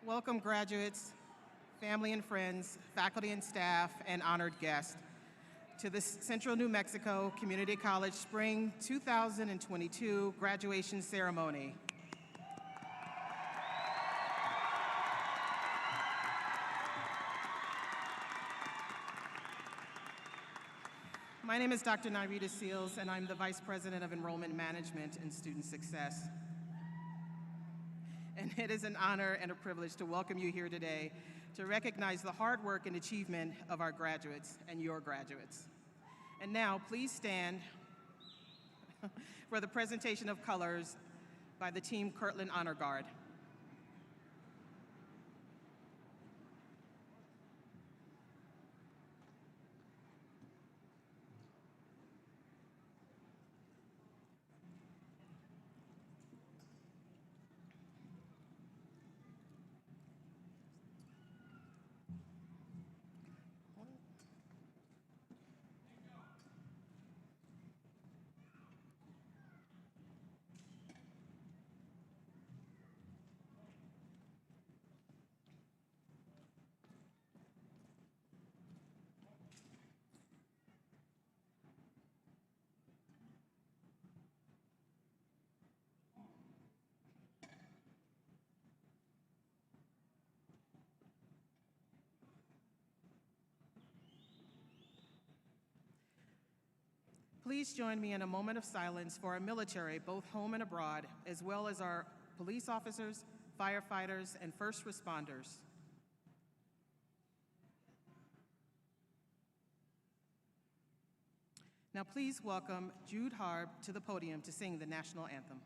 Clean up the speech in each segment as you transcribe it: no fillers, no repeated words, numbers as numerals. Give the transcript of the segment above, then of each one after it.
Welcome, graduates, family and friends, faculty and staff, and honored guests to the Central New Mexico Community College Spring 2022 graduation ceremony. My name is Dr. Nyrita Seals, and I'm the Vice President of Enrollment Management and Student Success. And it is an honor and a privilege to welcome you here today to recognize the hard work and achievement of our graduates and your graduates. And now, please stand for the presentation of colors by the Team Kirtland Honor Guard. Please join me in a moment of silence for our military, both home and abroad, as well as our police officers, firefighters, and first responders. Now please welcome Jude Harb to the podium to sing the national anthem.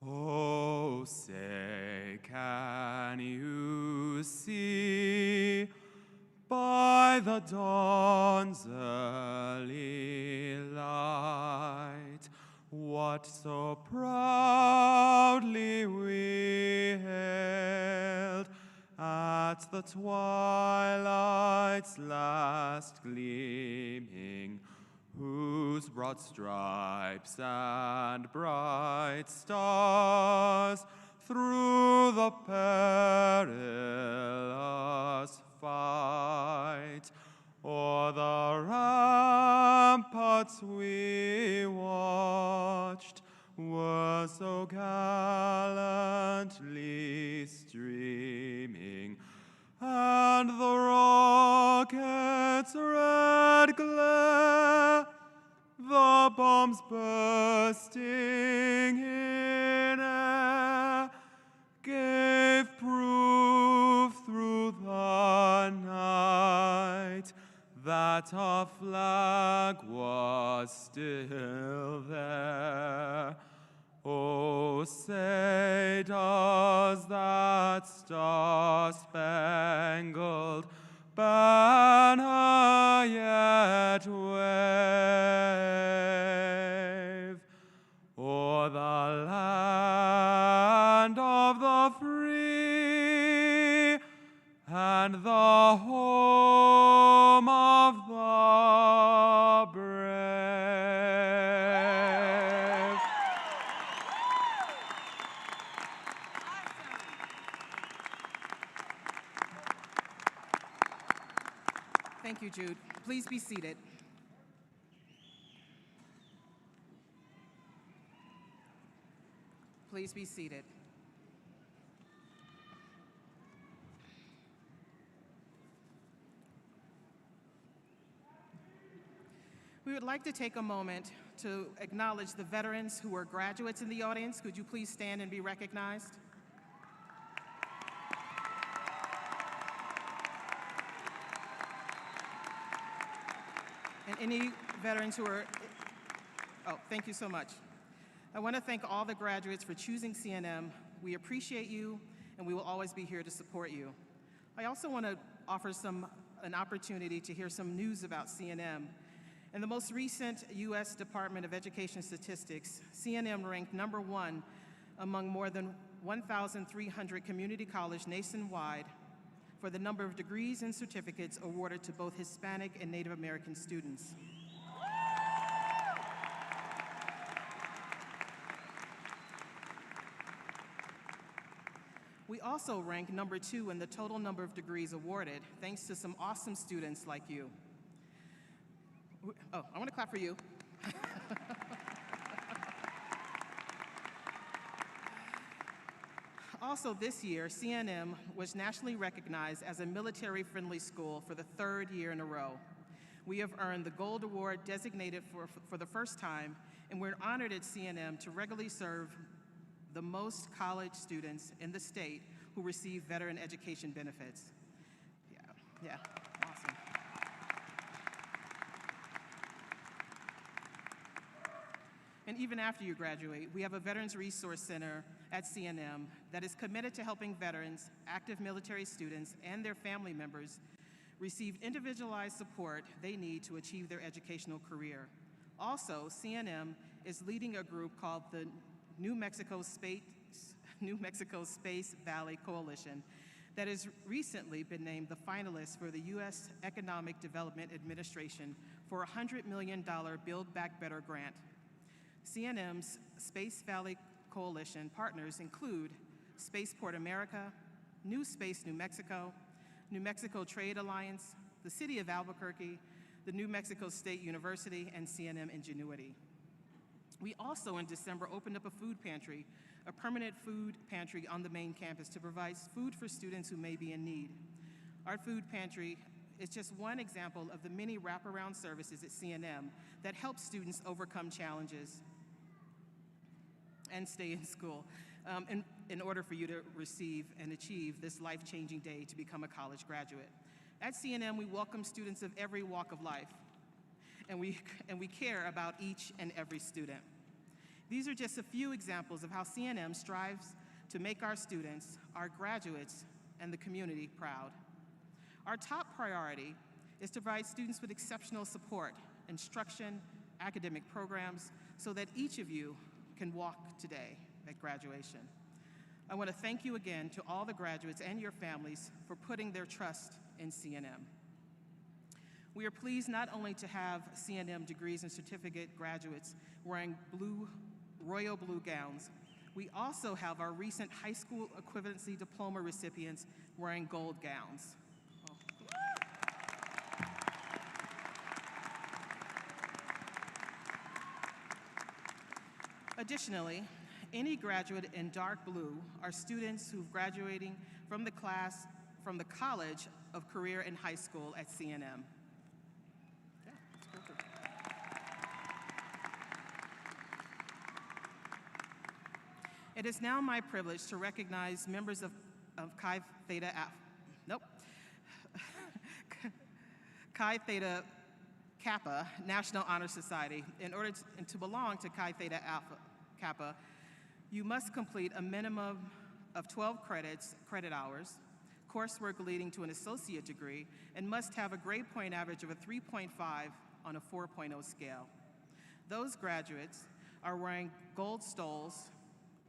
Oh, say, can you see by the dawn's early light what so proudly we hailed at the twilight's last gleaming, whose broad stripes and bright stars through the perilous fight o'er the ramparts we watched were so gallantly streaming, and the rocket's red glare, the bombs bursting in air, gave proof through the night that our flag was still there. Oh, say does that star-spangled banner yet wave o'er the land of the free and the home of the brave? Thank you, Jude. Please be seated. Please be seated. We would like to take a moment to acknowledge the veterans who are graduates in the audience. Could you please stand and be recognized? And any veterans who are, thank you so much. I want to thank all the graduates for choosing CNM. We appreciate you, and we will always be here to support you. I also want to offer an opportunity to hear some news about CNM. In the most recent U.S. Department of Education statistics, CNM ranked #1 among more than 1,300 community colleges nationwide for the number of degrees and certificates awarded to both Hispanic and Native American students. We also rank number 2 in the total number of degrees awarded, thanks to some awesome students like you. Oh, I want to clap for you. Also this year, CNM was nationally recognized as a military-friendly school for the 3rd year in a row. We have earned the Gold Award designated for the first time, and we're honored at CNM to regularly serve the most college students in the state who receive veteran education benefits. Yeah, awesome. And even after you graduate, we have a Veterans Resource Center at CNM that is committed to helping veterans, active military students, and their family members receive individualized support they need to achieve their educational career. Also, CNM is leading a group called the New Mexico Space Valley Coalition that has recently been named the finalist for the U.S. Economic Development Administration for a $100 million Build Back Better grant. CNM's Space Valley Coalition partners include Spaceport America, New Space New Mexico Trade Alliance, the City of Albuquerque, the New Mexico State University, and CNM Ingenuity. We also, in December, opened up a food pantry, a permanent food pantry on the main campus to provide food for students who may be in need. Our food pantry is just one example of the many wraparound services at CNM that help students overcome challenges and stay in school in order for you to receive and achieve this life-changing day to become a college graduate. At CNM, we welcome students of every walk of life, and we care about each and every student. These are just a few examples of how CNM strives to make our students, our graduates, and the community proud. Our top priority is to provide students with exceptional support, instruction, academic programs, so that each of you can walk today at graduation. I want to thank you again to all the graduates and your families for putting their trust in CNM. We are pleased not only to have CNM degrees and certificate graduates wearing royal blue gowns, we also have our recent high school equivalency diploma recipients wearing gold gowns. Additionally, any graduate in dark blue are students who are graduating from the College of Career and High School at CNM. Yeah, that's perfect. It is now my privilege to recognize members of Chi Theta Kappa National Honor Society. In order to belong to Chi Theta Kappa, you must complete a minimum of 12 credit hours, coursework leading to an associate degree, and must have a grade point average of a 3.5 on a 4.0 scale. Those graduates are wearing gold stoles,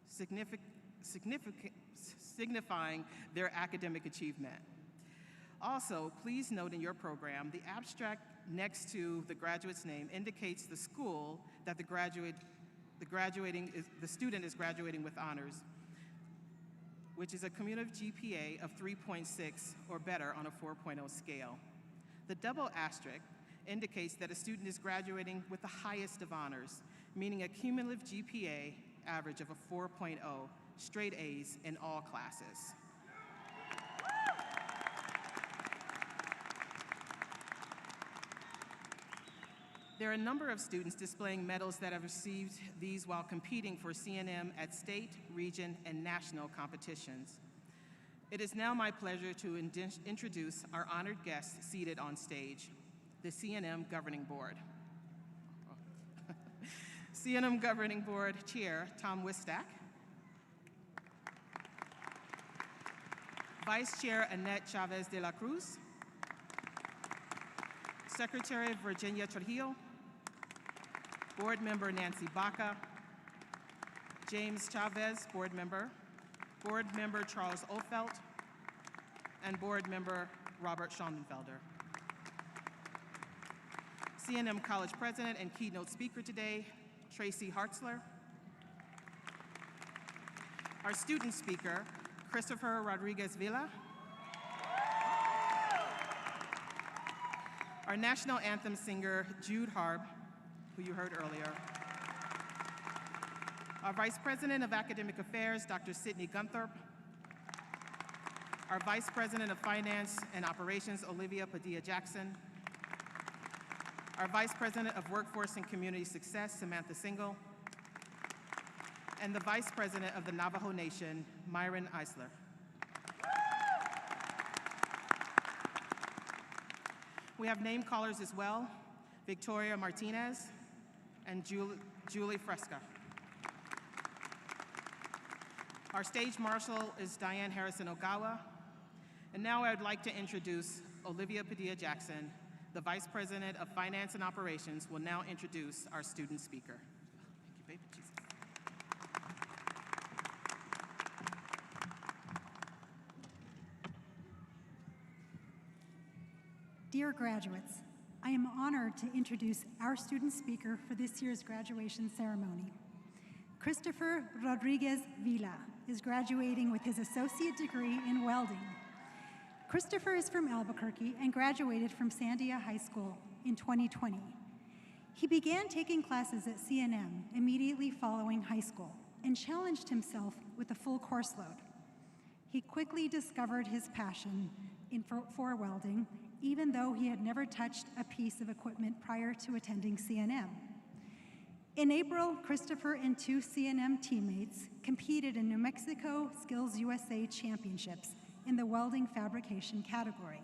signifying their academic achievement. Also, please note in your program, the abstract next to the graduate's name indicates the school that the student is graduating with honors, which is a cumulative GPA of 3.6 or better on a 4.0 scale. The double asterisk indicates that a student is graduating with the highest of honors, meaning a cumulative GPA average of a 4.0, straight A's in all classes. There are a number of students displaying medals that have received these while competing for CNM at state, region, and national competitions. It is now my pleasure to introduce our honored guests seated on stage, the CNM Governing Board. CNM Governing Board Chair, Tom Wistak. Vice Chair, Annette Chavez de la Cruz. Secretary, Virginia Trujillo. Board Member, Nancy Baca. James Chavez, Board Member. Board Member, Charles Ofelt. and board member Robert Schonenfelder. CNM College President and keynote speaker today, Tracy Hartzler. Our student speaker, Christopher Rodriguez Villa. Our national anthem singer, Jude Harb, who you heard earlier. Our Vice President of Academic Affairs, Dr. Sydney Gunthorpe. Our Vice President of Finance and Operations, Olivia Padilla-Jackson. Our Vice President of Workforce and Community Success, Samantha Single. And the Vice President of the Navajo Nation, Myron Eisler. We have name callers as well, Victoria Martinez and Julie Fresca. Our stage marshal is Diane Harrison Ogawa. And now I'd like to introduce Olivia Padilla-Jackson, the Vice President of Finance and Operations, will now introduce our student speaker. Thank you, baby Jesus. Dear graduates, I am honored to introduce our student speaker for this year's graduation ceremony. Christopher Rodriguez Villa is graduating with his associate degree in welding. Christopher is from Albuquerque and graduated from Sandia High School in 2020. He began taking classes at CNM immediately following high school and challenged himself with a full course load. He quickly discovered his passion for welding, even though he had never touched a piece of equipment prior to attending CNM. In April, Christopher and two CNM teammates competed in New Mexico Skills USA Championships in the welding fabrication category.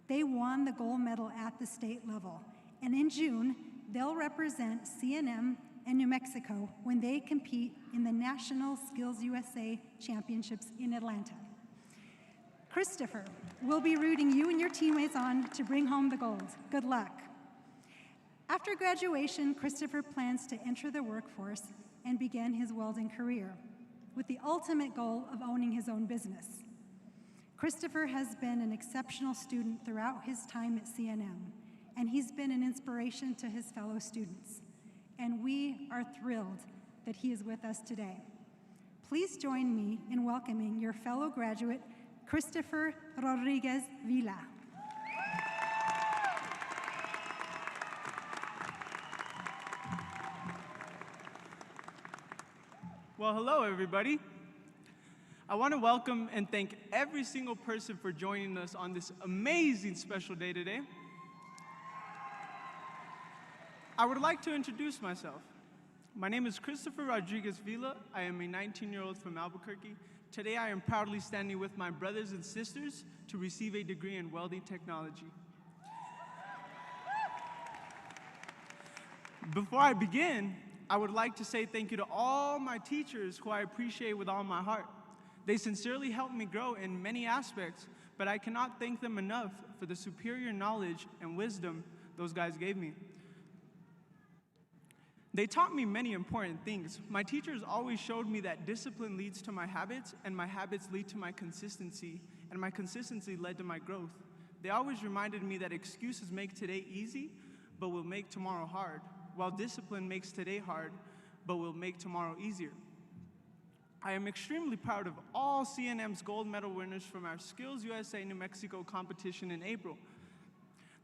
They won the gold medal at the state level, and in June, they'll represent CNM and New Mexico when they compete in the National Skills USA Championships in Atlanta. Christopher, we'll be rooting you and your teammates on to bring home the gold. Good luck. After graduation, Christopher plans to enter the workforce and begin his welding career with the ultimate goal of owning his own business. Christopher has been an exceptional student throughout his time at CNM, and he's been an inspiration to his fellow students. And we are thrilled that he is with us today. Please join me in welcoming your fellow graduate, Christopher Rodriguez Villa. Well, hello, everybody. I want to welcome and thank every single person for joining us on this amazing special day today. I would like to introduce myself. My name is Christopher Rodriguez Villa. I am a 19-year-old from Albuquerque. Today, I am proudly standing with my brothers and sisters to receive a degree in welding technology. Before I begin, I would like to say thank you to all my teachers who I appreciate with all my heart. They sincerely helped me grow in many aspects, but I cannot thank them enough for the superior knowledge and wisdom those guys gave me. They taught me many important things. My teachers always showed me that discipline leads to my habits, and my habits lead to my consistency, and my consistency led to my growth. They always reminded me that excuses make today easy, but will make tomorrow hard, while discipline makes today hard, but will make tomorrow easier. I am extremely proud of all CNM's gold medal winners from our Skills USA New Mexico competition in April.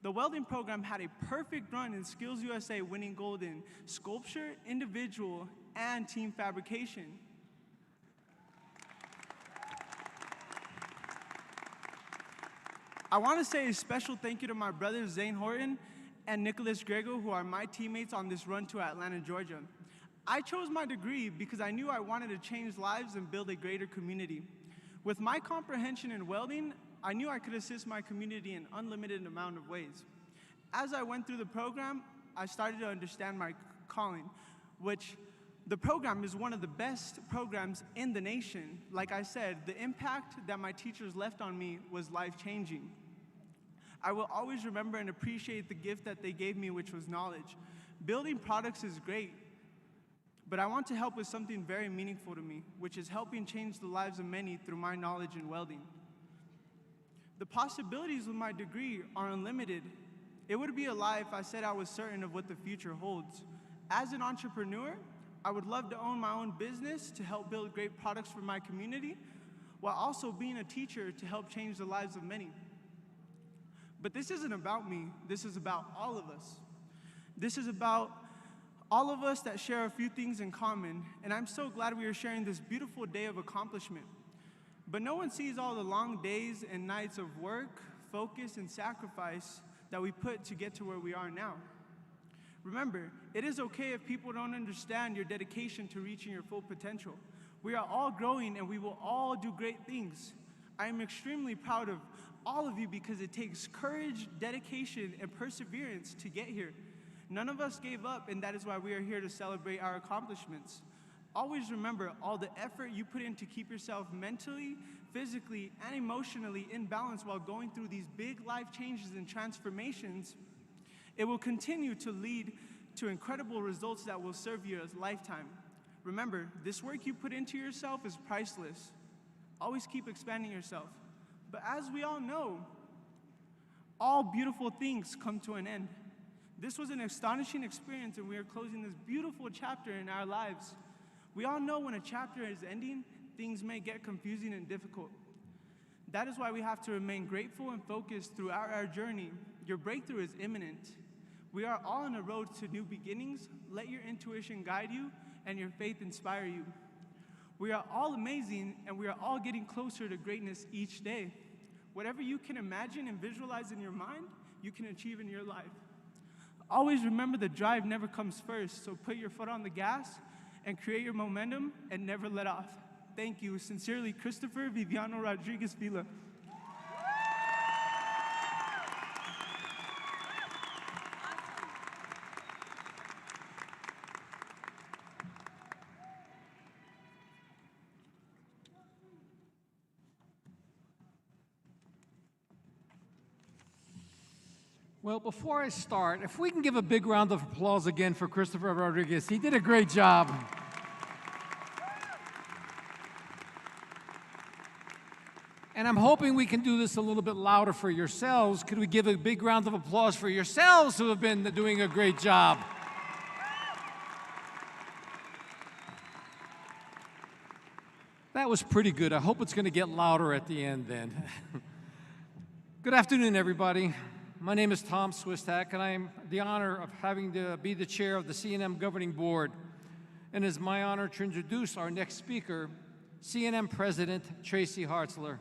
The welding program had a perfect run in Skills USA, winning gold in sculpture, individual, and team fabrication. I want to say a special thank you to my brothers Zane Horton and Nicholas Grego, who are my teammates on this run to Atlanta, Georgia. I chose my degree because I knew I wanted to change lives and build a greater community. With my comprehension in welding, I knew I could assist my community in an unlimited amount of ways. As I went through the program, I started to understand my calling, which the program is one of the best programs in the nation. Like I said, the impact that my teachers left on me was life-changing. I will always remember and appreciate the gift that they gave me, which was knowledge. Building products is great, but I want to help with something very meaningful to me, which is helping change the lives of many through my knowledge in welding. The possibilities with my degree are unlimited. It would be a lie if I said I was certain of what the future holds. As an entrepreneur, I would love to own my own business to help build great products for my community, while also being a teacher to help change the lives of many. But this isn't about me. This is about all of us. This is about all of us that share a few things in common, and I'm so glad we are sharing this beautiful day of accomplishment. But no one sees all the long days and nights of work, focus, and sacrifice that we put to get to where we are now. Remember, it is okay if people don't understand your dedication to reaching your full potential. We are all growing and we will all do great things. I am extremely proud of all of you because it takes courage, dedication, and perseverance to get here. None of us gave up, and that is why we are here to celebrate our accomplishments. Always remember all the effort you put in to keep yourself mentally, physically, and emotionally in balance while going through these big life changes and transformations. It will continue to lead to incredible results that will serve you as a lifetime. Remember, this work you put into yourself is priceless. Always keep expanding yourself. But as we all know, all beautiful things come to an end. This was an astonishing experience, and we are closing this beautiful chapter in our lives. We all know when a chapter is ending, things may get confusing and difficult. That is why we have to remain grateful and focused throughout our journey. Your breakthrough is imminent. We are all on a road to new beginnings. Let your intuition guide you and your faith inspire you. We are all amazing, and we are all getting closer to greatness each day. Whatever you can imagine and visualize in your mind, you can achieve in your life. Always remember the drive never comes first, so put your foot on the gas and create your momentum and never let off. Thank you. Sincerely, Christopher Viviano Rodriguez Vila. Well, before I start, if we can give a big round of applause again for Christopher Rodriguez. He did a great job. And I'm hoping we can do this a little bit louder for yourselves. Could we give a big round of applause for yourselves who have been doing a great job? That was pretty good. I hope it's going to get louder at the end then. Good afternoon, everybody. My name is Tom Swistak, and I am the honor of having to be the chair of the CNM Governing Board. And it's my honor to introduce our next speaker, CNM President Tracy Hartzler.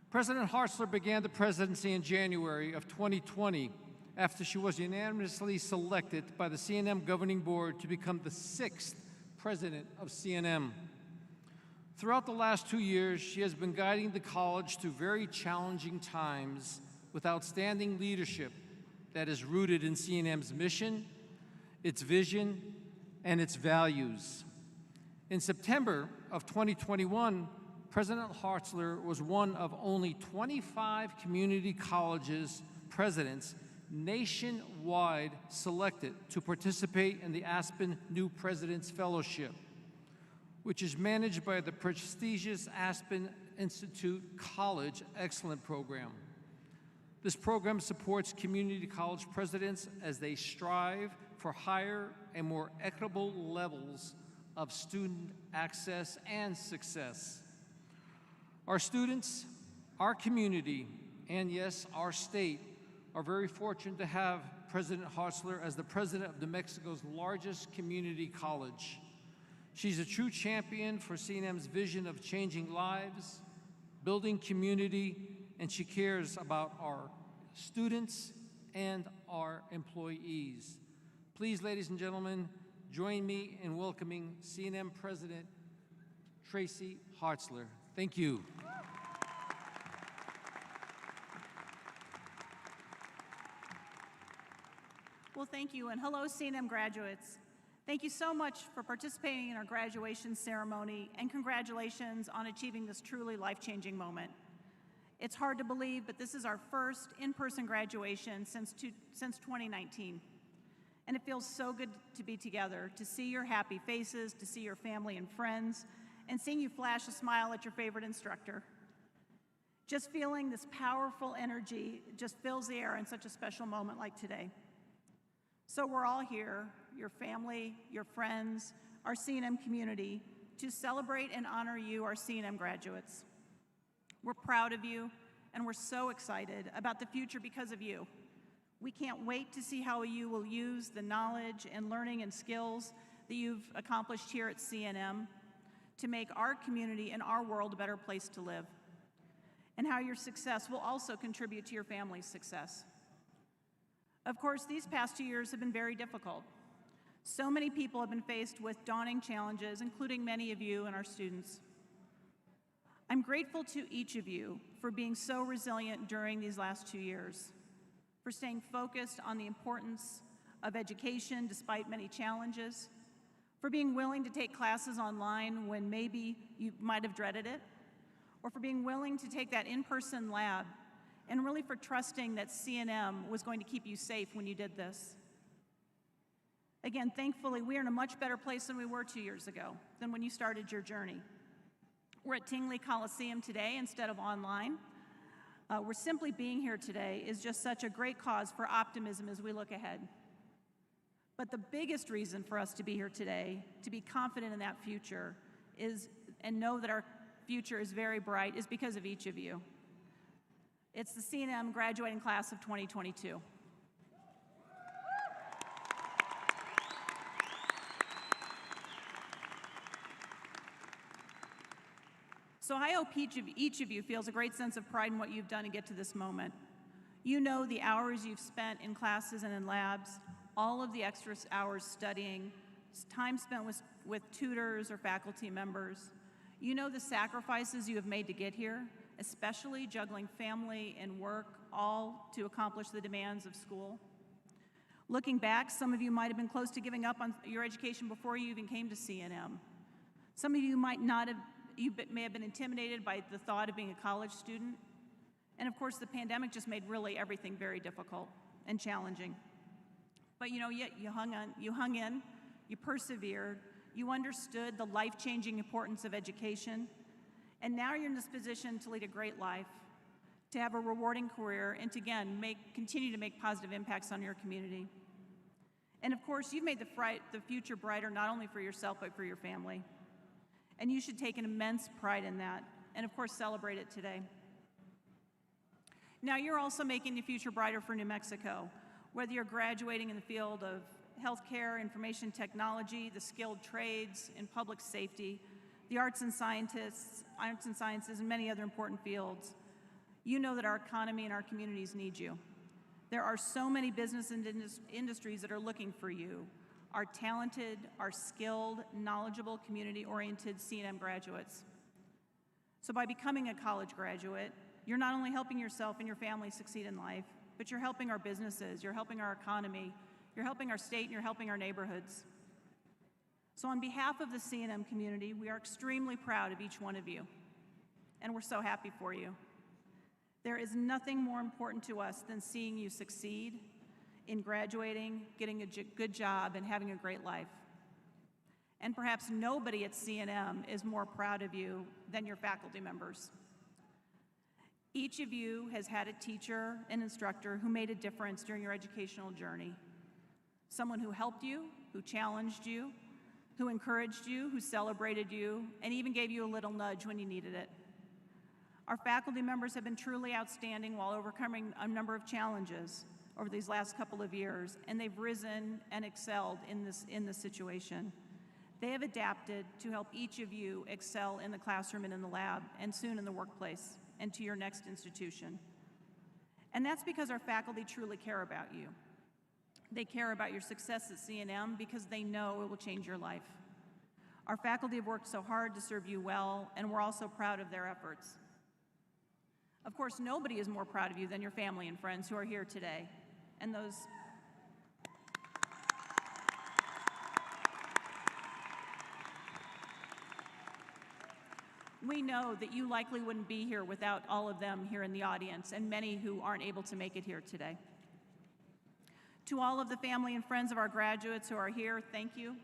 President Hartzler began the presidency in January of 2020 after she was unanimously selected by the CNM Governing Board to become the 6th president of CNM. Throughout the last 2 years, she has been guiding the college through very challenging times with outstanding leadership that is rooted in CNM's mission, its vision, and its values. In September of 2021, President Hartzler was one of only 25 community colleges presidents nationwide selected to participate in the Aspen New President's Fellowship, which is managed by the prestigious Aspen Institute College Excellent Program. This program supports community college presidents as they strive for higher and more equitable levels of student access and success. Our students, our community, and yes, our state are very fortunate to have President Hartzler as the president of New Mexico's largest community college. She's a true champion for CNM's vision of changing lives, building community, and she cares about our students and our employees. Please, ladies and gentlemen, join me in welcoming CNM President Tracy Hartzler. Thank you. Well, thank you, and hello, CNM graduates. Thank you so much for participating in our graduation ceremony, and congratulations on achieving this truly life-changing moment. It's hard to believe, but this is our first in-person graduation since 2019. And it feels so good to be together, to see your happy faces, to see your family and friends, and seeing you flash a smile at your favorite instructor. Just feeling this powerful energy just fills the air in such a special moment like today. So we're all here, your family, your friends, our CNM community, to celebrate and honor you, our CNM graduates. We're proud of you, and we're so excited about the future because of you. We can't wait to see how you will use the knowledge and learning and skills that you've accomplished here at CNM to make our community and our world a better place to live, and how your success will also contribute to your family's success. Of course, these past 2 years have been very difficult. So many people have been faced with daunting challenges, including many of you and our students. I'm grateful to each of you for being so resilient during these last 2 years, for staying focused on the importance of education despite many challenges, for being willing to take classes online when maybe you might have dreaded it, or for being willing to take that in-person lab, and really for trusting that CNM was going to keep you safe when you did this. Again, thankfully, we are in a much better place than we were 2 years ago, than when you started your journey. We're at Tingley Coliseum today instead of online. We're simply being here today is just such a great cause for optimism as we look ahead. But the biggest reason for us to be here today, to be confident in that future, and know that our future is very bright, is because of each of you. It's the CNM graduating class of 2022. So I hope each of you feels a great sense of pride in what you've done to get to this moment. You know the hours you've spent in classes and in labs, all of the extra hours studying, time spent with tutors or faculty members. You know the sacrifices you have made to get here, especially juggling family and work, all to accomplish the demands of school. Looking back, some of you might have been close to giving up on your education before you even came to CNM. Some of you may have been intimidated by the thought of being a college student. And of course, the pandemic just made really everything very difficult and challenging. But yet you hung in, you persevered, you understood the life-changing importance of education, and now you're in this position to lead a great life, to have a rewarding career, and to, again, continue to make positive impacts on your community. And of course, you've made the future brighter not only for yourself, but for your family. And you should take an immense pride in that, and of course, celebrate it today. Now, you're also making the future brighter for New Mexico, whether you're graduating in the field of healthcare, information technology, the skilled trades, in public safety, the arts and sciences, and many other important fields. You know that our economy and our communities need you. There are so many business and industries that are looking for you, our talented, our skilled, knowledgeable, community-oriented CNM graduates. So by becoming a college graduate, you're not only helping yourself and your family succeed in life, but you're helping our businesses, you're helping our economy, you're helping our state, and you're helping our neighborhoods. So on behalf of the CNM community, we are extremely proud of each one of you, and we're so happy for you. There is nothing more important to us than seeing you succeed in graduating, getting a good job, and having a great life. And perhaps nobody at CNM is more proud of you than your faculty members. Each of you has had a teacher and instructor who made a difference during your educational journey. Someone who helped you, who challenged you, who encouraged you, who celebrated you, and even gave you a little nudge when you needed it. Our faculty members have been truly outstanding while overcoming a number of challenges over these last couple of years, and they've risen and excelled in this situation. They have adapted to help each of you excel in the classroom and in the lab, and soon in the workplace, and to your next institution. And that's because our faculty truly care about you. They care about your success at CNM because they know it will change your life. Our faculty have worked so hard to serve you well, and we're also proud of their efforts. Of course, nobody is more proud of you than your family and friends who are here today. And those we know that you likely wouldn't be here without all of them here in the audience, and many who aren't able to make it here today. To all of the family and friends of our graduates who are here, thank you.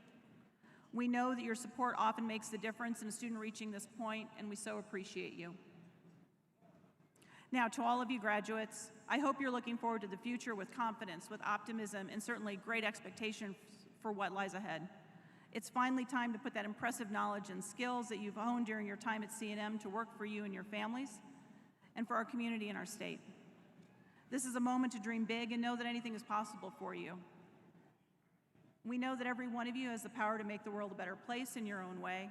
We know that your support often makes the difference in a student reaching this point, and we so appreciate you. Now, to all of you graduates, I hope you're looking forward to the future with confidence, with optimism, and certainly great expectation for what lies ahead. It's finally time to put that impressive knowledge and skills that you've honed during your time at CNM to work for you and your families, and for our community and our state. This is a moment to dream big and know that anything is possible for you. We know that every one of you has the power to make the world a better place in your own way,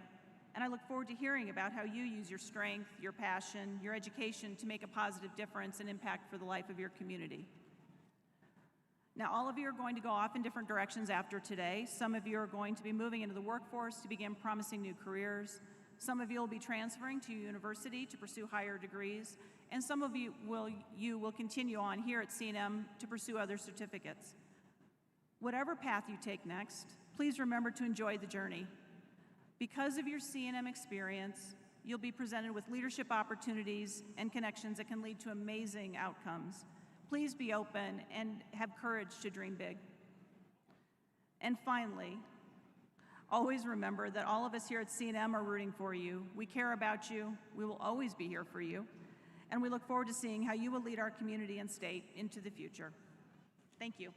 and I look forward to hearing about how you use your strength, your passion, your education to make a positive difference and impact for the life of your community. Now, all of you are going to go off in different directions after today. Some of you are going to be moving into the workforce to begin promising new careers. Some of you will be transferring to university to pursue higher degrees, and some of you will continue on here at CNM to pursue other certificates. Whatever path you take next, please remember to enjoy the journey. Because of your CNM experience, you'll be presented with leadership opportunities and connections that can lead to amazing outcomes. Please be open and have courage to dream big. And finally, always remember that all of us here at CNM are rooting for you. We care about you. We will always be here for you. And we look forward to seeing how you will lead our community and state into the future. Thank you.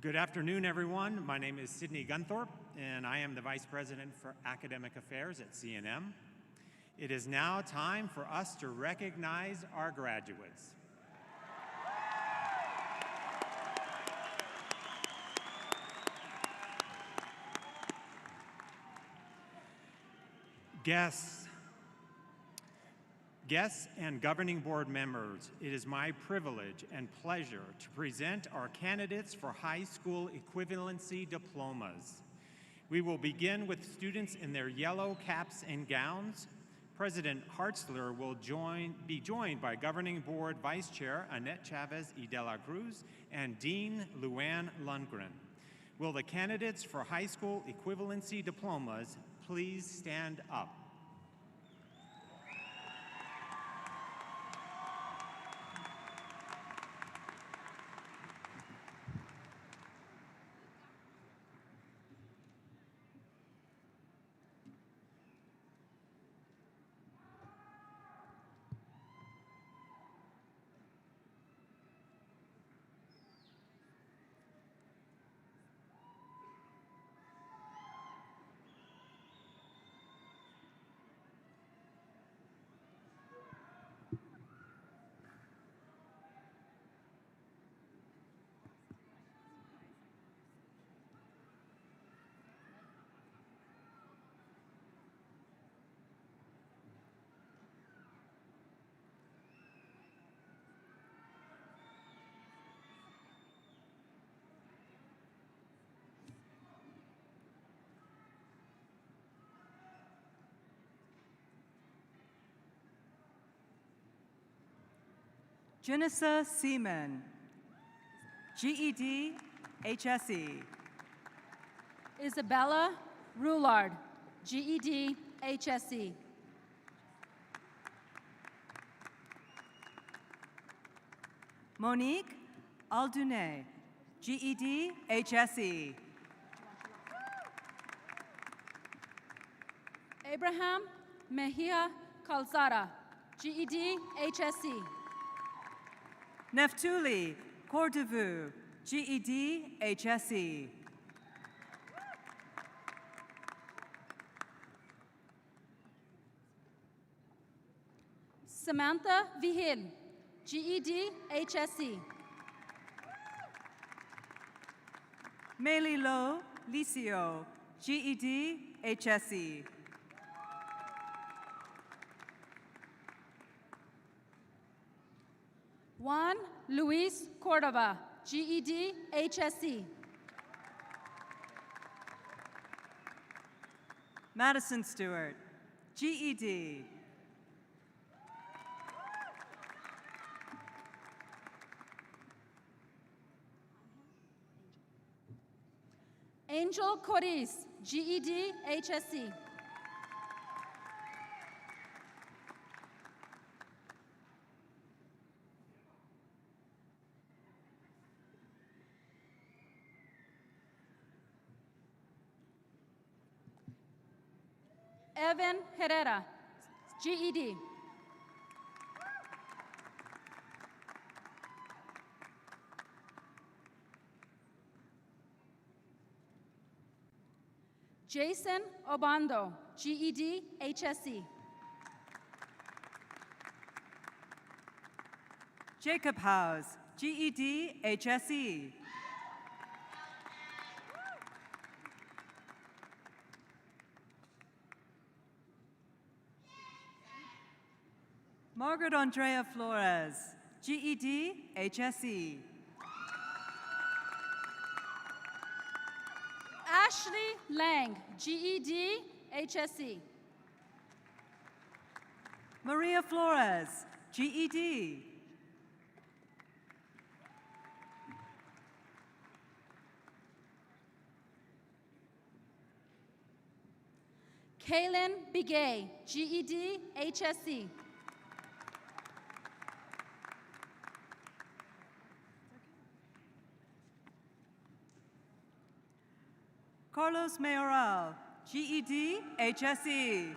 Good afternoon, everyone. My name is Sidney Gunthorpe, and I am the Vice President for Academic Affairs at CNM. It is now time for us to recognize our graduates. Guests and governing board members, it is my privilege and pleasure to present our candidates for high school equivalency diplomas. We will begin with students in their yellow caps and gowns. President Hartzler will be joined by Governing Board Vice Chair Annette Chavez y de la Cruz and Dean Luann Lundgren. Will the candidates for high school equivalency diplomas please stand up? Janissa Seaman, GED, HSE. Isabella Roulard, GED, HSE. Monique Aldune, GED, HSE. Abraham Mejia Calzada, GED, HSE. Neftuli Cordevu, GED, HSE. Samantha Vihil, GED, HSE. Melilo Licio, GED, HSE. Juan Luis Cordova, GED, HSE. Madison Stewart, GED. Angel Coriz, GED, HSE. Evan Herrera, GED. Jason Obando, GED, HSE. Jacob Howes, GED, HSE. Margaret Andrea Flores, GED, HSE. Ashley Lang, GED, HSE. Maria Flores, GED. Kaylin Bigay, GED, HSE. Carlos Mayoral, GED, HSE.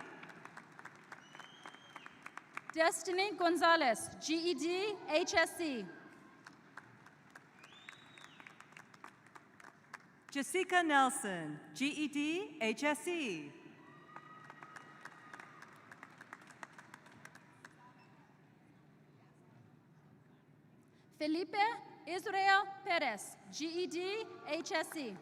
Destiny Gonzalez, GED, HSE. Jessica Nelson, GED, HSE. Felipe Israel Perez, GED, HSE.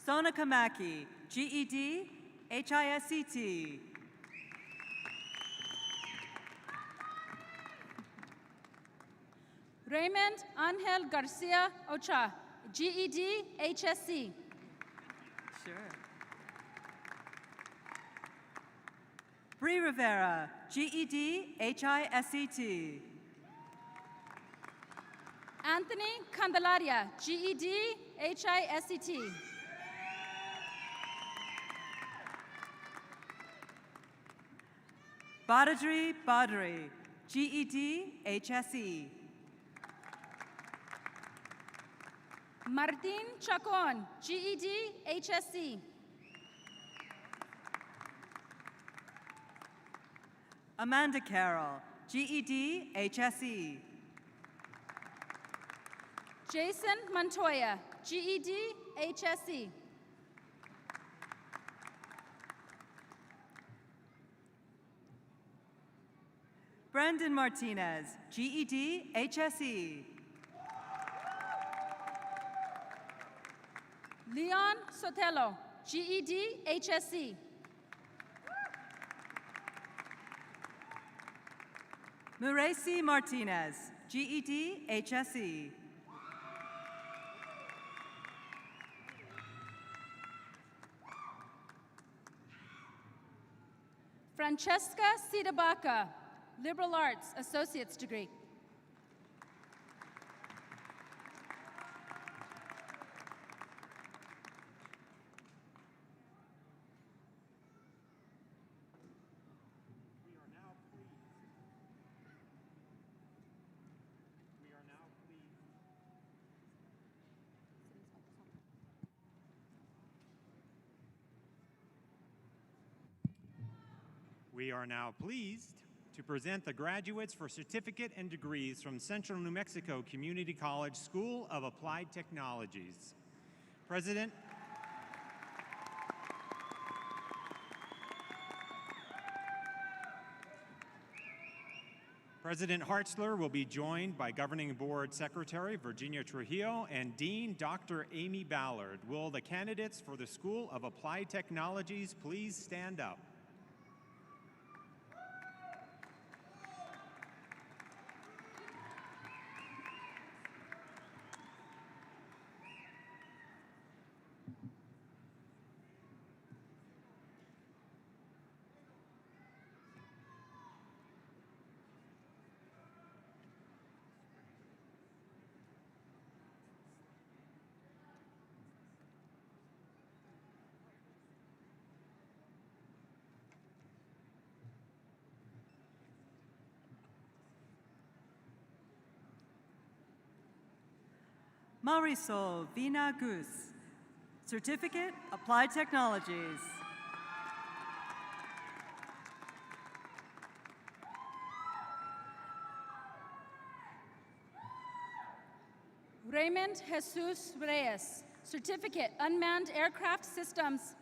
Sonika Mackey, GED, HISCT. Raymond Angel Garcia Ocha, GED, HSE. Sure. Bree Rivera, GED, HISCT. Anthony Candelaria, GED, HISCT. Badadri Badri, GED, HSE. Martin Chacon, GED, HSE. Amanda Carroll, GED, HSE. Jason Montoya, GED, HSE. Brandon Martinez, GED, HSE. Leon Sotelo, GED, HSE. Muracy Martinez, GED, HSE. Francesca Sidabaca, Liberal Arts, Associate's degree. We are now pleased to present the graduates for certificate and degrees from Central New Mexico Community College School of Applied Technologies. President Hartzler will be joined by Governing Board Secretary Virginia Trujillo and Dean Dr. Amy Ballard. Will the candidates for the School of Applied Technologies please stand up? Marisol Vina Gus, Certificate, Applied Technologies. Raymond Jesus Reyes, Certificate, Unmanned Aircraft Systems.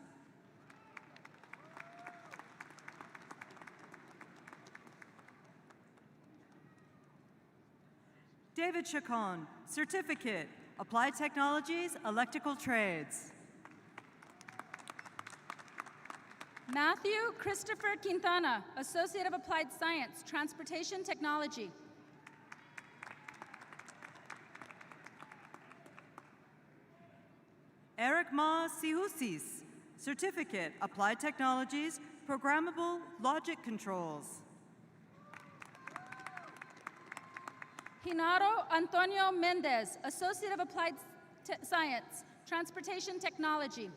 David Chacon, Certificate, Applied Technologies, Electrical Trades. Matthew Christopher Quintana, Associate of Applied Science, Transportation Technology. Eric Ma Sihusis, Certificate, Applied Technologies, Programmable Logic Controls. Genaro Antonio Mendez, Associate of Applied Science, Transportation Technology.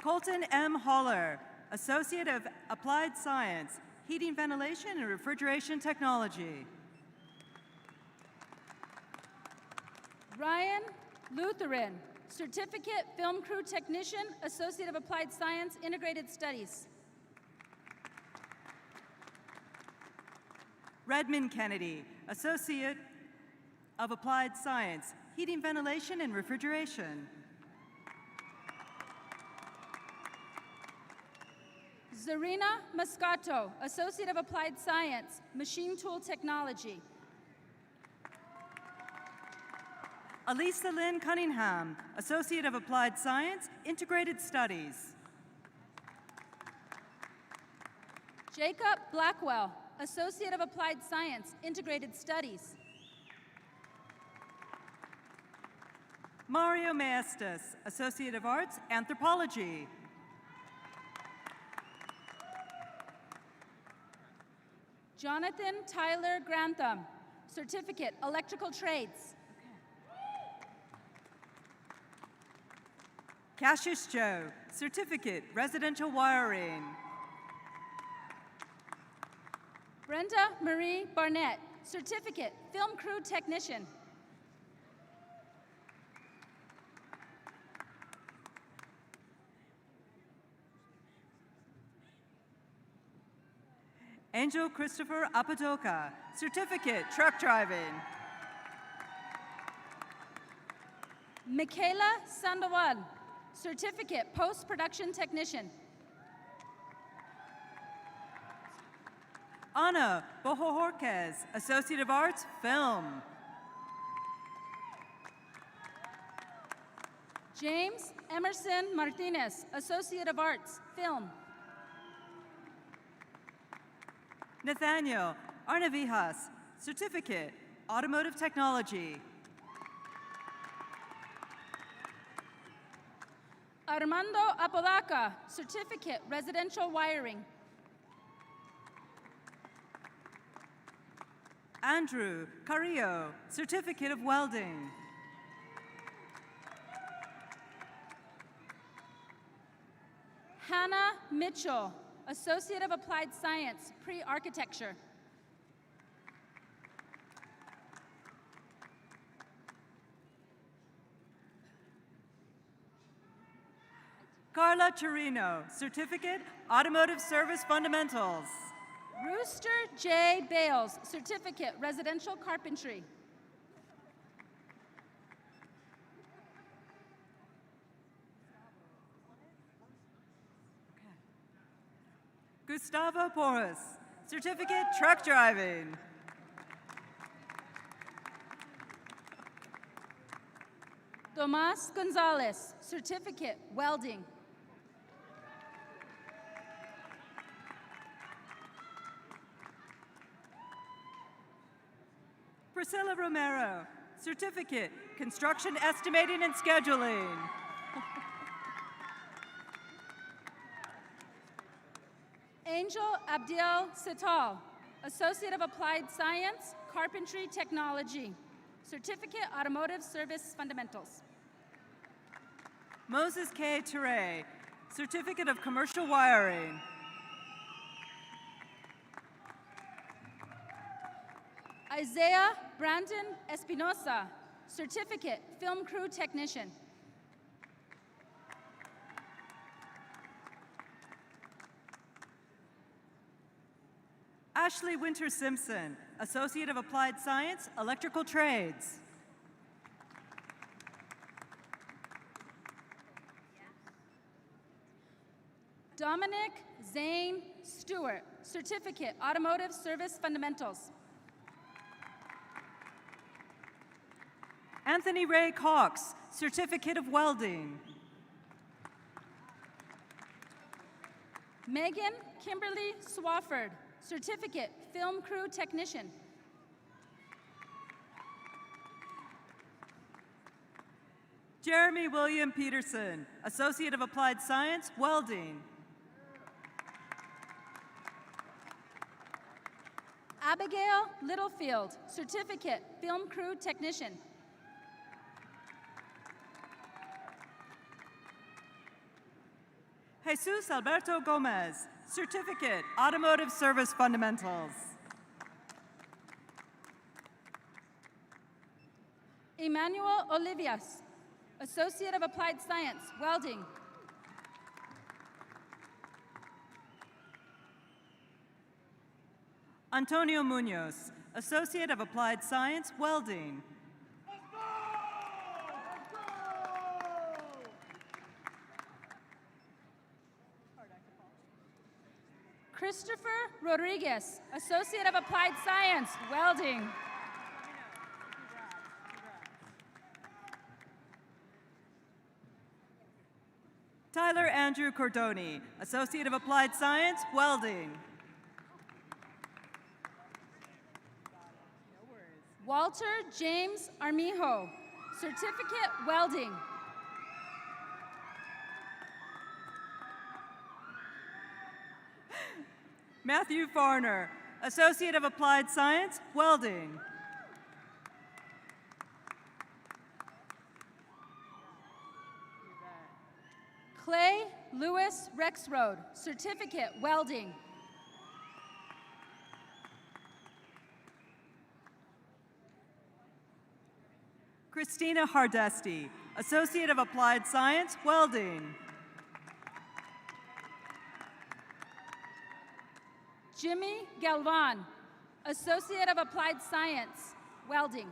Colton M. Holler, Associate of Applied Science, Heating, Ventilation, and Refrigeration Technology. Ryan Lutheran, Certificate, Film Crew Technician, Associate of Applied Science, Integrated Studies. Redmond Kennedy, Associate of Applied Science, Heating, Ventilation, and Refrigeration. Zarina Moscato, Associate of Applied Science, Machine Tool Technology. Elisa Lynn Cunningham, Associate of Applied Science, Integrated Studies. Jacob Blackwell, Associate of Applied Science, Integrated Studies. Mario Maestas, Associate of Arts, Anthropology. Jonathan Tyler Grantham, Certificate, Electrical Trades. Cassius Joe, Certificate, Residential Wiring. Brenda Marie Barnett, Certificate, Film Crew Technician. Angel Christopher Apadoka, Certificate, Truck Driving. Michaela Sandoval, Certificate, Post-Production Technician. Ana Bojorquez, Associate of Arts, Film. James Emerson Martinez, Associate of Arts, Film. Nathaniel Arnavijas, Certificate, Automotive Technology. Armando Apodaca, Certificate, Residential Wiring. Andrew Carrillo, Certificate of Welding. Hannah Mitchell, Associate of Applied Science, Pre-Architecture. Carla Chirino, Certificate, Automotive Service Fundamentals. Rooster J. Bales, Certificate, Residential Carpentry. Gustavo Porras, Certificate, Truck Driving. Tomas Gonzalez, Certificate, Welding. Priscilla Romero, Certificate, Construction Estimating and Scheduling. Angel Abdiel Sital, Associate of Applied Science, Carpentry Technology. Certificate, Automotive Service Fundamentals. Moses K. Ture, Certificate of Commercial Wiring. Isaiah Brandon Espinosa, Certificate, Film Crew Technician. Ashley Winter Simpson, Associate of Applied Science, Electrical Trades. Dominic Zane Stewart, Certificate, Automotive Service Fundamentals. Anthony Ray Cox, Certificate of Welding. Megan Kimberly Swafford, Certificate, Film Crew Technician. Jeremy William Peterson, Associate of Applied Science, Welding. Abigail Littlefield, Certificate, Film Crew Technician. Jesus Alberto Gomez, Certificate, Automotive Service Fundamentals. Emmanuel Olivias, Associate of Applied Science, Welding. Antonio Munoz, Associate of Applied Science, Welding. Christopher Rodriguez, Associate of Applied Science, Welding. Tyler Andrew Cordoni, Associate of Applied Science, Welding. Walter James Armijo, Certificate, Welding. Matthew Farner, Associate of Applied Science, Welding. Clay Lewis Rexroad, Certificate, Welding. Christina Hardesti, Associate of Applied Science, Welding. Jimmy Galvan, Associate of Applied Science, Welding.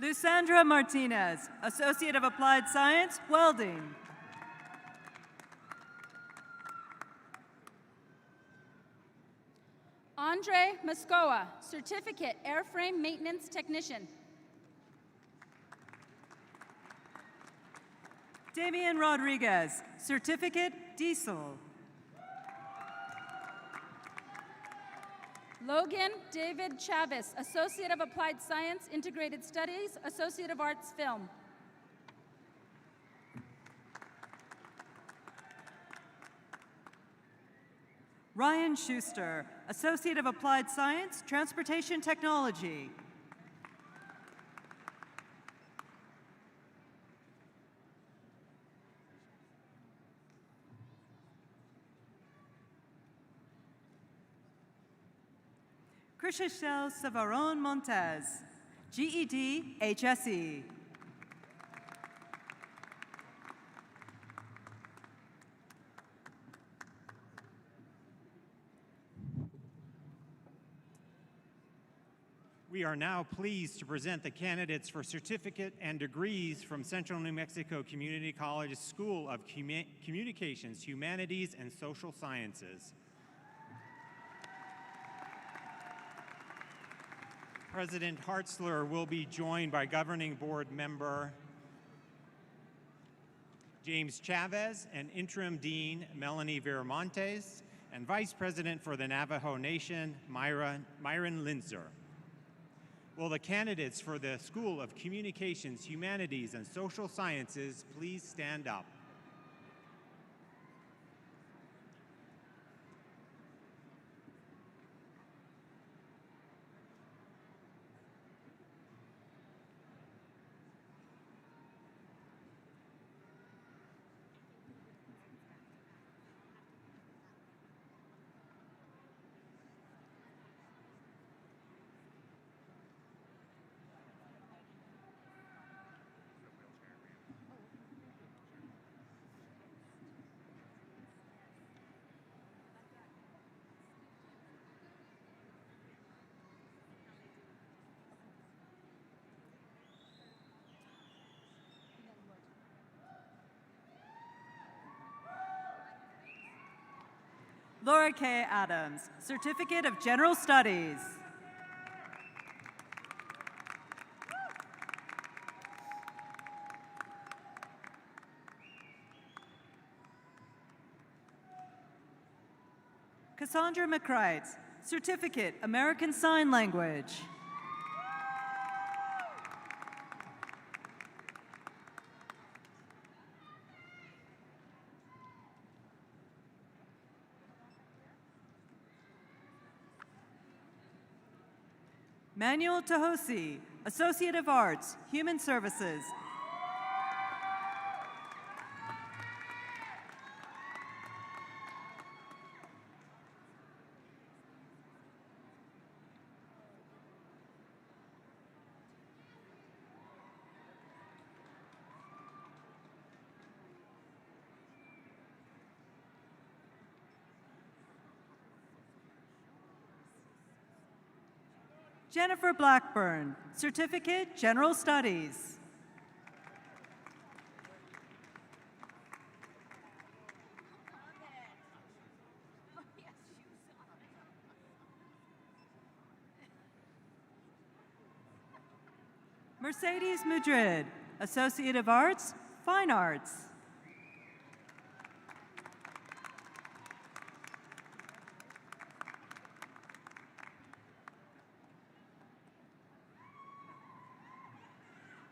Lusandra Martinez, Associate of Applied Science, Welding. Andre Moscoa, Certificate, Airframe Maintenance Technician. Damian Rodriguez, Certificate, Diesel. Logan David Chavez, Associate of Applied Science, Integrated Studies, Associate of Arts, Film. Ryan Schuster, Associate of Applied Science, Transportation Technology. Chrishel Savaron Montez, GED, HSE. We are now pleased to present the candidates for certificate and degrees from Central New Mexico Community College School of Communications, Humanities, and Social Sciences. President Hartzler will be joined by Governing Board member James Chavez and Interim Dean Melanie Viramontes, and Vice President for the Navajo Nation, Myron Linzer. Will the candidates for the School of Communications, Humanities, and Social Sciences please stand up? Laura K. Adams, Certificate of General Studies. Cassandra McCright, Certificate, American Sign Language. Manuel Tahosi, Associate of Arts, Human Services. Jennifer Blackburn, Certificate, General Studies. Mercedes Madrid, Associate of Arts, Fine Arts.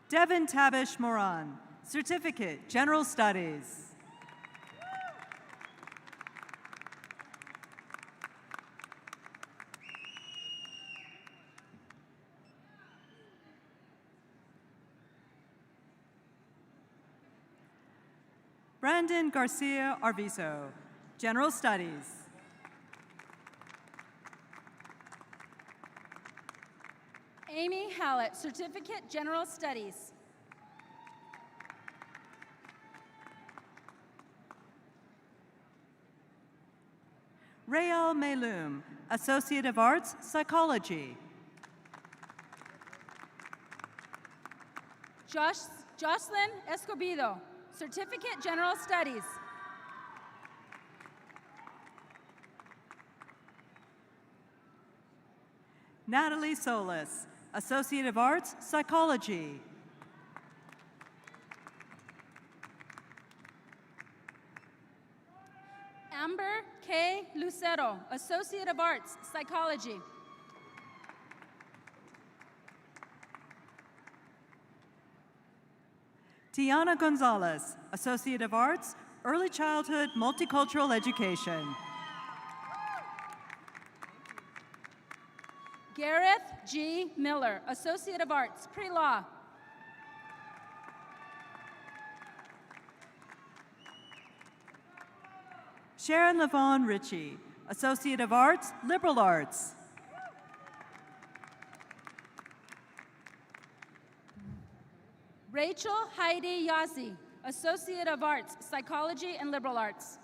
Devin Tabish Moran, Certificate, General Studies. Brandon Garcia Arvizo, General Studies. Amy Hallett, Certificate, General Studies. Rayal Melum, Associate of Arts, Psychology. Jocelyn Escobedo, Certificate, General Studies. Natalie Solis, Associate of Arts, Psychology. Amber K. Lucero, Associate of Arts, Psychology. Tiana Gonzalez, Associate of Arts, Early Childhood Multicultural Education. Gareth G. Miller, Associate of Arts, Pre-Law. Sharon Lavon Ritchie, Associate of Arts, Liberal Arts. Rachel Heidi Yazzie, Associate of Arts, Psychology and Liberal Arts.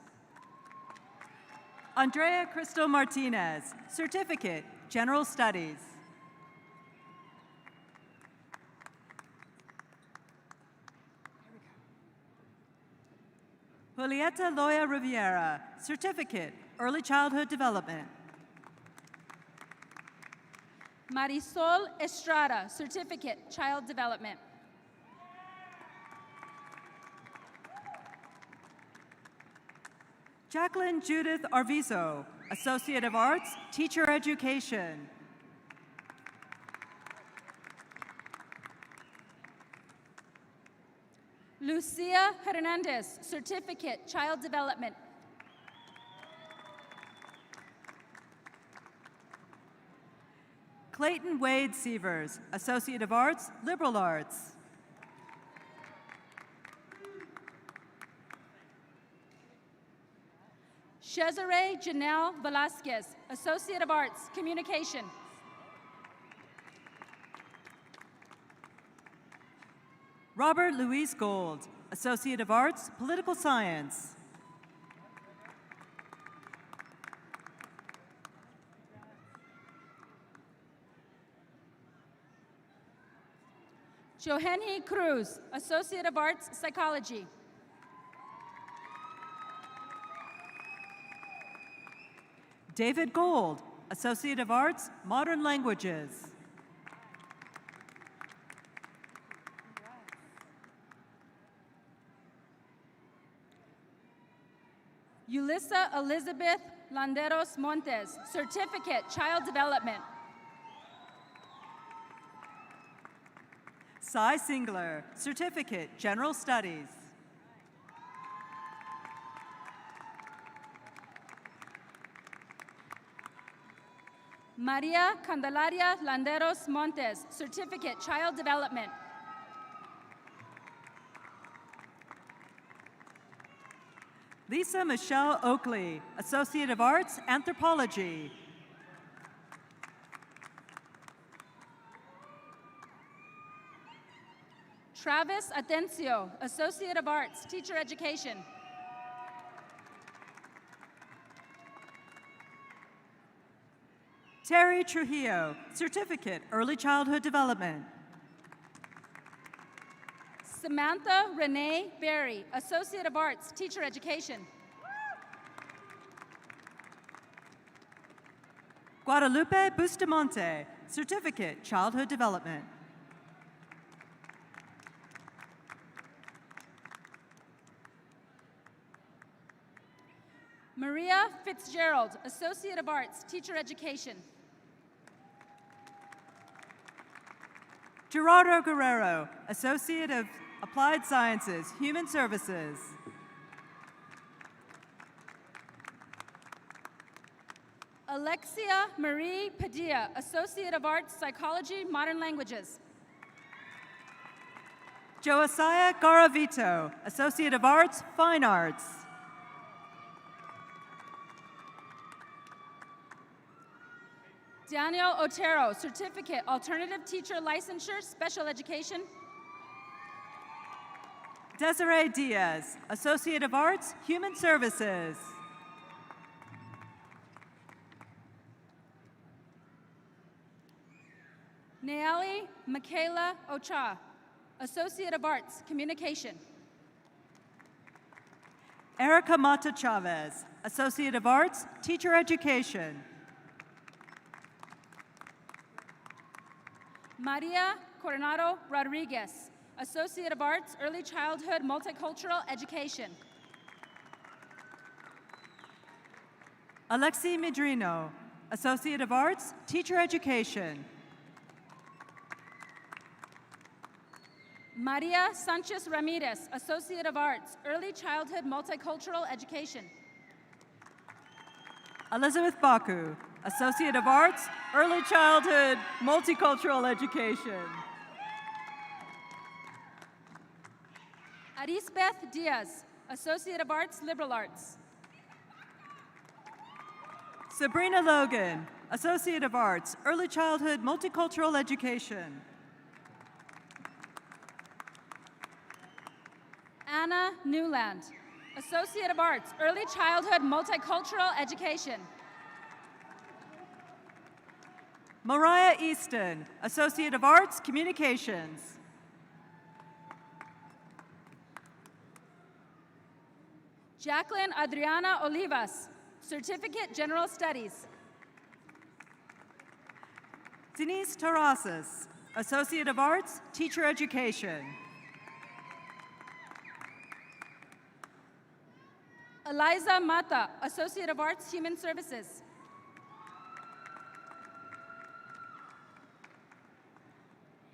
Andrea Crystal Martinez, Certificate, General Studies. Julieta Loya Riviera, Certificate, Early Childhood Development. Marisol Estrada, Certificate, Child Development. Jacqueline Judith Arvizo, Associate of Arts, Teacher Education. Lucia Hernandez, Certificate, Child Development. Clayton Wade Sievers, Associate of Arts, Liberal Arts. Cesare Janelle Velasquez, Associate of Arts, Communication. Robert Luis Gold, Associate of Arts, Political Science. Johanny Cruz, Associate of Arts, Psychology. David Gold, Associate of Arts, Modern Languages. Yulissa Elizabeth Landeros Montes, Certificate, Child Development. Cy Singler, Certificate, General Studies. Maria Candelaria Landeros Montes, Certificate, Child Development. Lisa Michelle Oakley, Associate of Arts, Anthropology. Travis Atencio, Associate of Arts, Teacher Education. Terry Trujillo, Certificate, Early Childhood Development. Samantha Renee Berry, Associate of Arts, Teacher Education. Guadalupe Bustamante, Certificate, Childhood Development. Maria Fitzgerald, Associate of Arts, Teacher Education. Gerardo Guerrero, Associate of Applied Sciences, Human Services. Alexia Marie Padilla, Associate of Arts, Psychology, Modern Languages. Josiah Garavito, Associate of Arts, Fine Arts. Daniel Otero, Certificate, Alternative Teacher Licensure, Special Education. Desiree Diaz, Associate of Arts, Human Services. Naali Michaela Ocha, Associate of Arts, Communication. Erica Mata Chavez, Associate of Arts, Teacher Education. Maria Coronado Rodriguez, Associate of Arts, Early Childhood Multicultural Education. Alexi Medrino, Associate of Arts, Teacher Education. Maria Sanchez Ramirez, Associate of Arts, Early Childhood Multicultural Education. Elizabeth Baku, Associate of Arts, Early Childhood Multicultural Education. Arisbeth Diaz, Associate of Arts, Liberal Arts. Sabrina Logan, Associate of Arts, Early Childhood Multicultural Education. Anna Newland, Associate of Arts, Early Childhood Multicultural Education. Mariah Easton, Associate of Arts, Communications. Jacqueline Adriana Olivas, Certificate, General Studies. Denise Terrazas, Associate of Arts, Teacher Education. Eliza Mata, Associate of Arts, Human Services.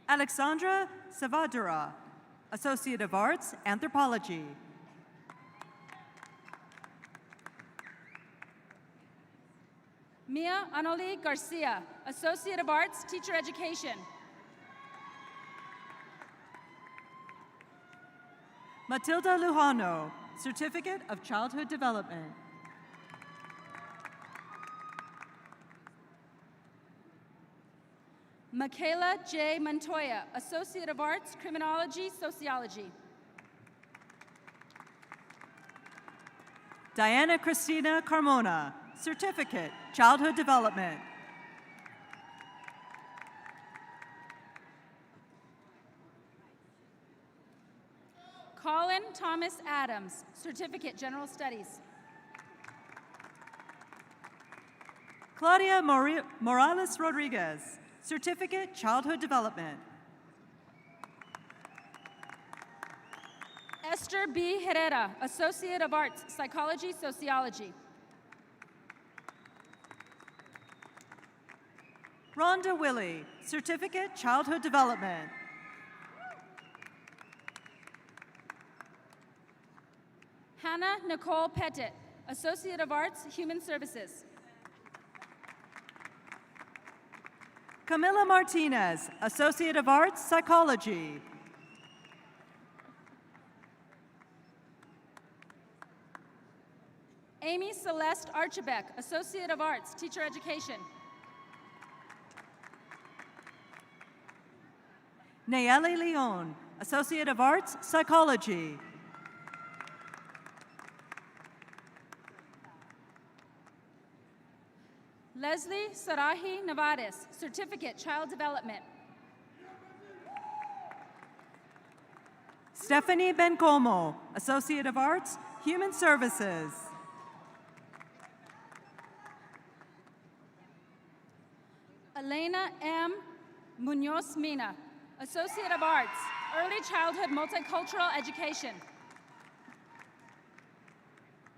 Alexandra Savadura, Associate of Arts, Anthropology. Mia Anoli Garcia, Associate of Arts, Teacher Education. Matilda Lujano, Certificate of Childhood Development. Michaela J. Montoya, Associate of Arts, Criminology, Sociology. Diana Cristina Carmona, Certificate, Childhood Development. Colin Thomas Adams, Certificate, General Studies. Claudia Morales Rodriguez, Certificate, Childhood Development. Esther B. Herrera, Associate of Arts, Psychology, Sociology. Rhonda Willie, Certificate, Childhood Development. Hannah Nicole Pettit, Associate of Arts, Human Services. Camila Martinez, Associate of Arts, Psychology. Amy Celeste Archibek, Associate of Arts, Teacher Education. Nayeli Leon, Associate of Arts, Psychology. Leslie Sarahi Navares, Certificate, Child Development. Stephanie Bencomo, Associate of Arts, Human Services. Elena M. Munoz Mina, Associate of Arts, Early Childhood Multicultural Education.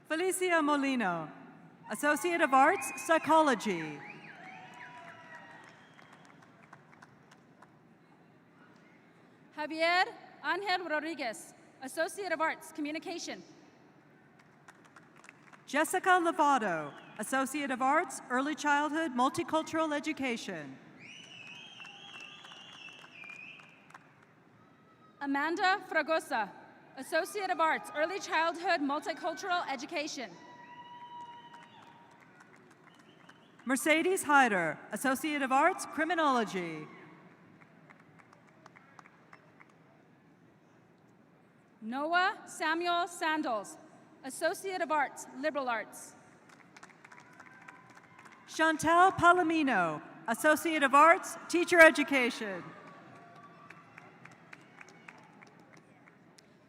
Felicia Molino, Associate of Arts, Psychology. Javier Angel Rodriguez, Associate of Arts, Communication. Jessica Lovato, Associate of Arts, Early Childhood Multicultural Education. Amanda Fragosa, Associate of Arts, Early Childhood Multicultural Education. Mercedes Hyder, Associate of Arts, Criminology. Noah Samuel Sandals, Associate of Arts, Liberal Arts. Chantal Palomino, Associate of Arts, Teacher Education.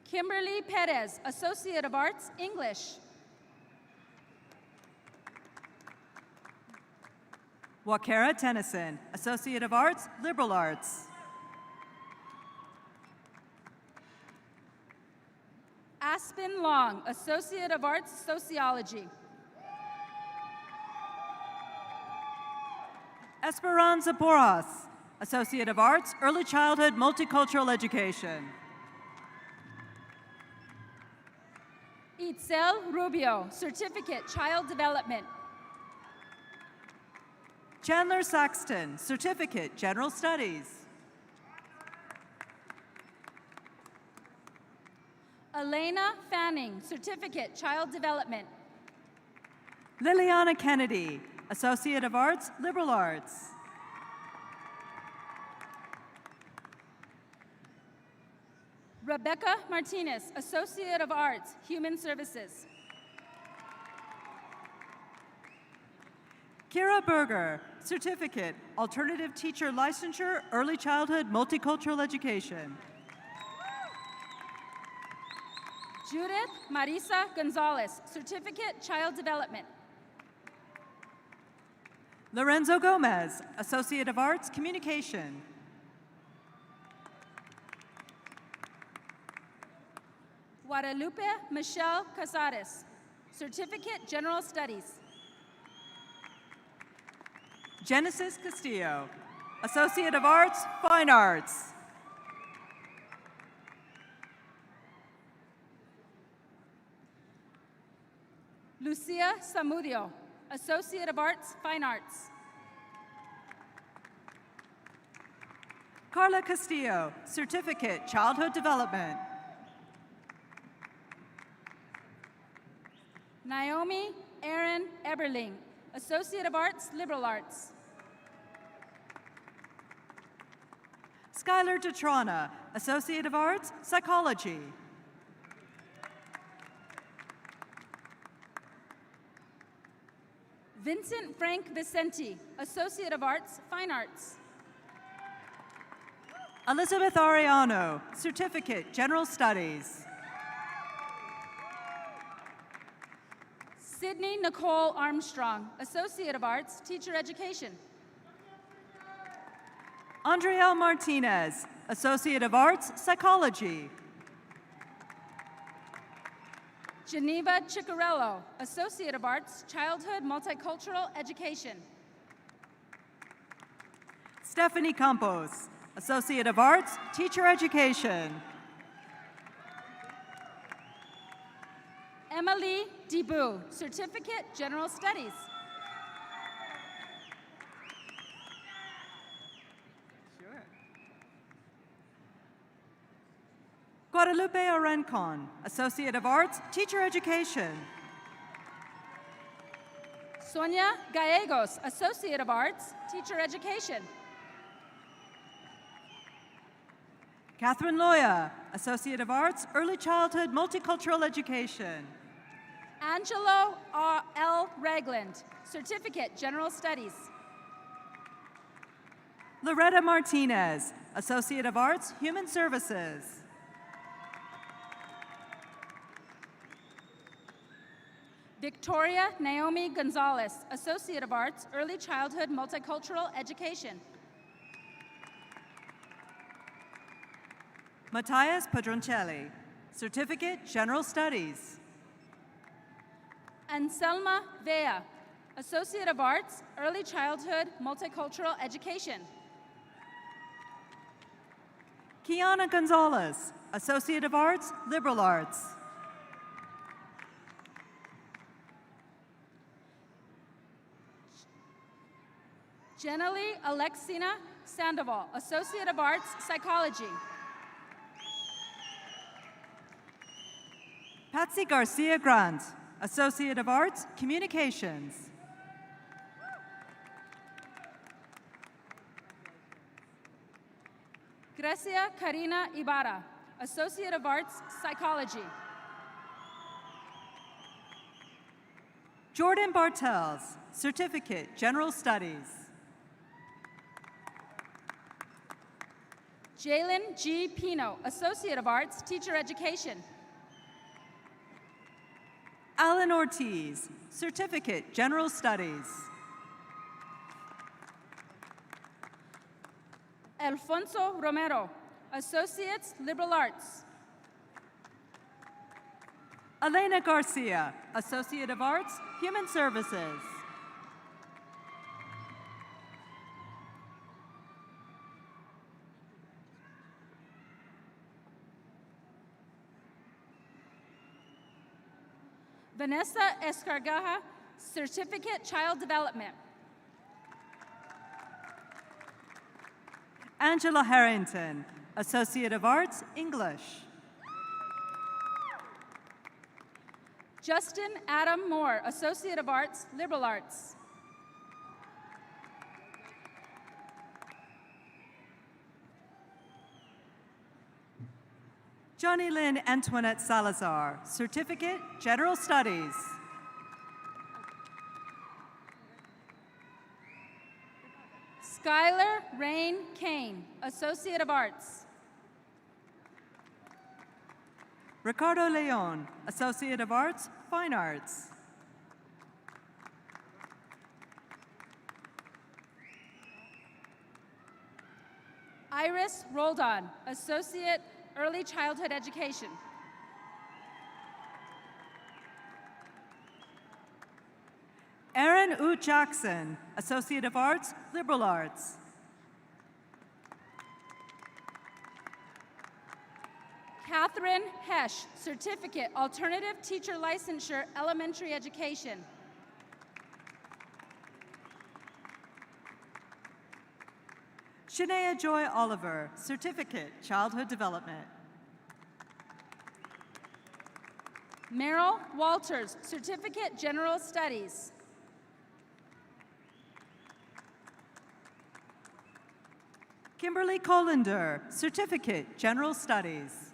Kimberly Perez, Associate of Arts, English. Wakera Tennyson, Associate of Arts, Liberal Arts. Aspen Long, Associate of Arts, Sociology. Esperanza Porras, Associate of Arts, Early Childhood Multicultural Education. Itzel Rubio, Certificate, Child Development. Chandler Saxton, Certificate, General Studies. Elena Fanning, Certificate, Child Development. Liliana Kennedy, Associate of Arts, Liberal Arts. Rebecca Martinez, Associate of Arts, Human Services. Kira Berger, Certificate, Alternative Teacher Licensure, Early Childhood Multicultural Education. Judith Marisa Gonzalez, Certificate, Child Development. Lorenzo Gomez, Associate of Arts, Communication. Guadalupe Michelle Casares, Certificate, General Studies. Genesis Castillo, Associate of Arts, Fine Arts. Lucia Samudio, Associate of Arts, Fine Arts. Carla Castillo, Certificate, Childhood Development. Naomi Erin Eberling, Associate of Arts, Liberal Arts. Skylar Detrana, Associate of Arts, Psychology. Vincent Frank Vicenti, Associate of Arts, Fine Arts. Elizabeth Ariano, Certificate, General Studies. Sydney Nicole Armstrong, Associate of Arts, Teacher Education. Andrea Martinez, Associate of Arts, Psychology. Geneva Ciccarello, Associate of Arts, Childhood Multicultural Education. Stephanie Campos, Associate of Arts, Teacher Education. Emily Debou, Certificate, General Studies. Guadalupe Orencon, Associate of Arts, Teacher Education. Sonia Gallegos, Associate of Arts, Teacher Education. Catherine Loya, Associate of Arts, Early Childhood Multicultural Education. Angelo L. Ragland, Certificate, General Studies. Loretta Martinez, Associate of Arts, Human Services. Victoria Naomi Gonzalez, Associate of Arts, Early Childhood Multicultural Education. Matthias Padroncelli, Certificate, General Studies. Anselma Vea, Associate of Arts, Early Childhood Multicultural Education. Kiana Gonzalez, Associate of Arts, Liberal Arts. Jenely Alexina Sandoval, Associate of Arts, Psychology. Patsy Garcia Grant, Associate of Arts, Communications. Grecia Karina Ibarra, Associate of Arts, Psychology. Jordan Bartels, Certificate, General Studies. Jalen G. Pino, Associate of Arts, Teacher Education. Alan Ortiz, Certificate, General Studies. Alfonso Romero, Associates, Liberal Arts. Elena Garcia, Associate of Arts, Human Services. Vanessa Escargaja, Certificate, Child Development. Angela Harrington, Associate of Arts, English. Justin Adam Moore, Associate of Arts, Liberal Arts. Johnny Lynn Antoinette Salazar, Certificate, General Studies. Skylar Rain Kane, Associate of Arts. Ricardo Leon, Associate of Arts, Fine Arts. Iris Roldan, Associate, Early Childhood Education. Aaron U. Jackson, Associate of Arts, Liberal Arts. Catherine Hesh, Certificate, Alternative Teacher Licensure, Elementary Education. Shania Joy Oliver, Certificate, Childhood Development. Meryl Walters, Certificate, General Studies. Kimberly Colander, Certificate, General Studies.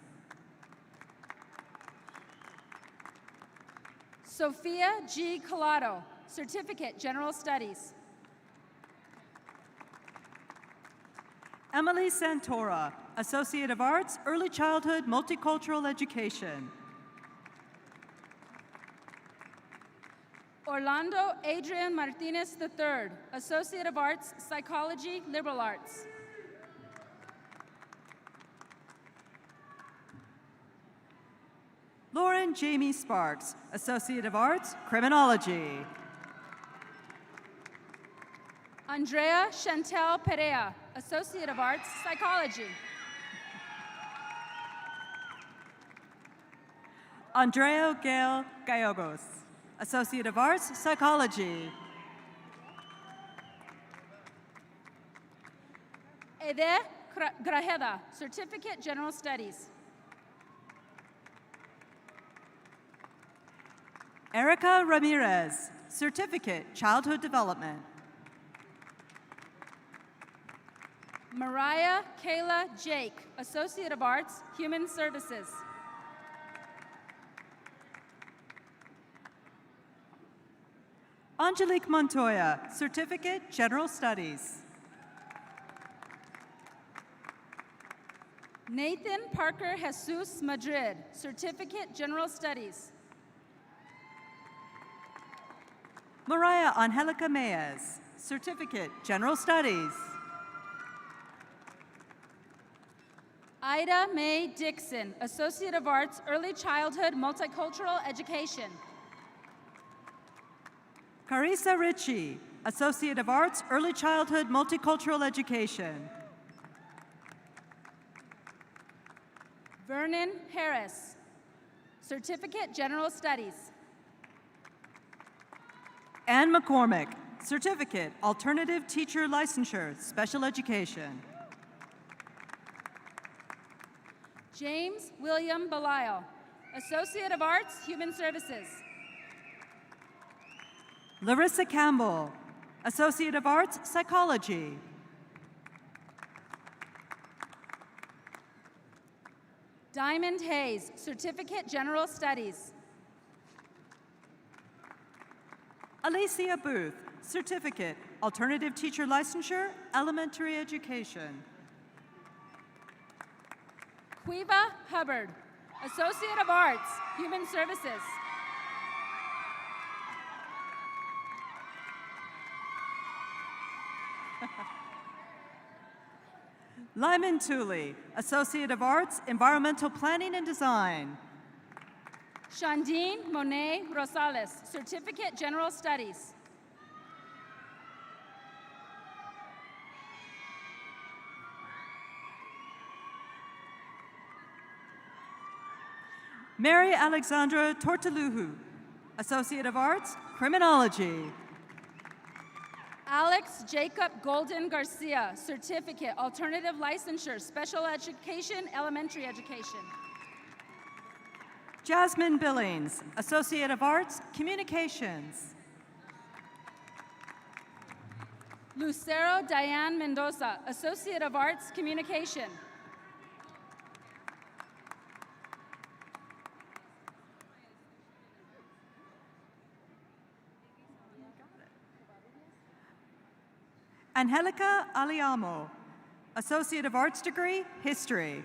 Sophia G. Collado, Certificate, General Studies. Emily Santora, Associate of Arts, Early Childhood Multicultural Education. Orlando Adrian Martinez III, Associate of Arts, Psychology, Liberal Arts. Lauren Jamie Sparks, Associate of Arts, Criminology. Andrea Chantel Perea, Associate of Arts, Psychology. Andrea Gail Gallegos, Associate of Arts, Psychology. Ede Grajeda, Certificate, General Studies. Erica Ramirez, Certificate, Childhood Development. Mariah Kayla Jake, Associate of Arts, Human Services. Angelique Montoya, Certificate, General Studies. Nathan Parker Jesus Madrid, Certificate, General Studies. Mariah Angelica Meyes, Certificate, General Studies. Ida Mae Dixon, Associate of Arts, Early Childhood, Multicultural Education. Carissa Ritchie, Associate of Arts, Early Childhood, Multicultural Education. Vernon Harris, Certificate, General Studies. Anne McCormick, Certificate, Alternative Teacher Licensure, Special Education. James William Belisle, Associate of Arts, Human Services. Larissa Campbell, Associate of Arts, Psychology. Diamond Hayes, Certificate, General Studies. Alicia Booth, Certificate, Alternative Teacher Licensure, Elementary Education. Quiva Hubbard, Associate of Arts, Human Services. Lyman Tooley, Associate of Arts, Environmental Planning and Design. Shandine Monet Rosales, Certificate, General Studies. Mary Alexandra Tortoluhu, Associate of Arts, Criminology. Alex Jacob Golden Garcia, Certificate, Alternative Licensure, Special Education, Elementary Education. Jasmine Billings, Associate of Arts, Communications. Lucero Diane Mendoza, Associate of Arts, Communication. Angelica Aliamo, Associate of Arts degree, History.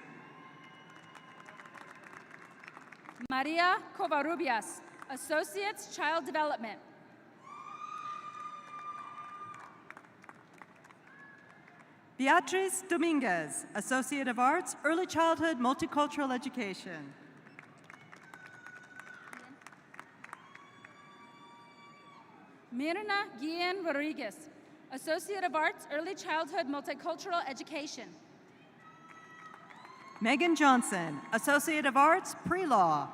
Maria Covarrubias, Associates, Child Development. Beatriz Dominguez, Associate of Arts, Early Childhood, Multicultural Education. Mirna Guillen Rodriguez, Associate of Arts, Early Childhood, Multicultural Education. Megan Johnson, Associate of Arts, Pre-Law.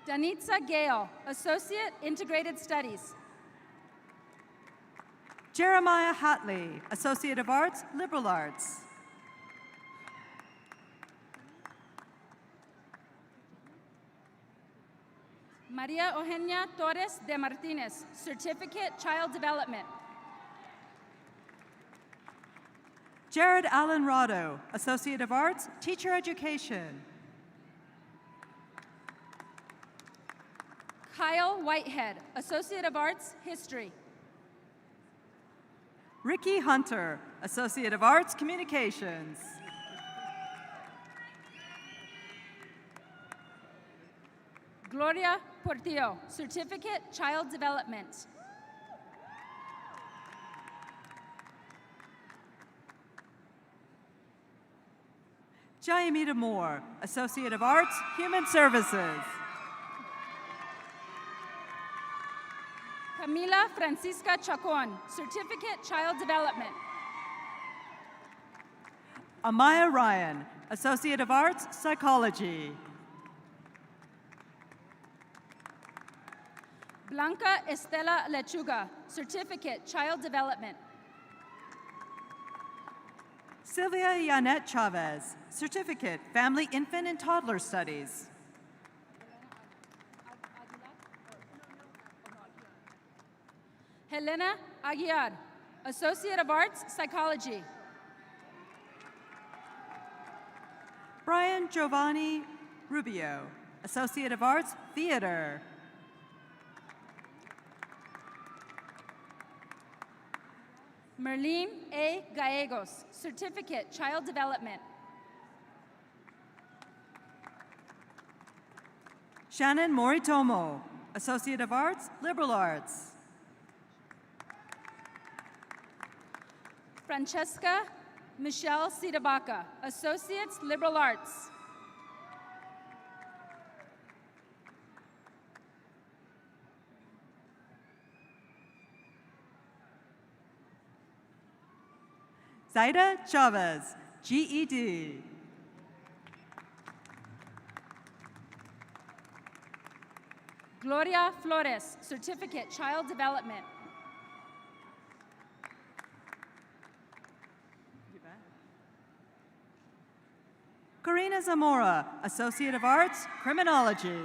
Danitza Gale, Associate, Integrated Studies. Jeremiah Hatley, Associate of Arts, Liberal Arts. Maria Eugenia Torres de Martinez, Certificate, Child Development. Jared Allen Rado, Associate of Arts, Teacher Education. Kyle Whitehead, Associate of Arts, History. Ricky Hunter, Associate of Arts, Communications. Gloria Portillo, Certificate, Child Development. Jayamita Moore, Associate of Arts, Human Services. Camila Francisca Chacon, Certificate, Child Development. Amaya Ryan, Associate of Arts, Psychology. Blanca Estela Lechuga, Certificate, Child Development. Sylvia Yanet Chavez, Certificate, Family, Infant, and Toddler Studies. Helena Aguiar, Associate of Arts, Psychology. Brian Giovanni Rubio, Associate of Arts, Theater. Merlene A. Gallegos, Certificate, Child Development. Shannon Moritomo, Associate of Arts, Liberal Arts. Francesca Michelle Sidabaca, Associates, Liberal Arts. Zaida Chavez, GED. Gloria Flores, Certificate, Child Development. Karina Zamora, Associate of Arts, Criminology.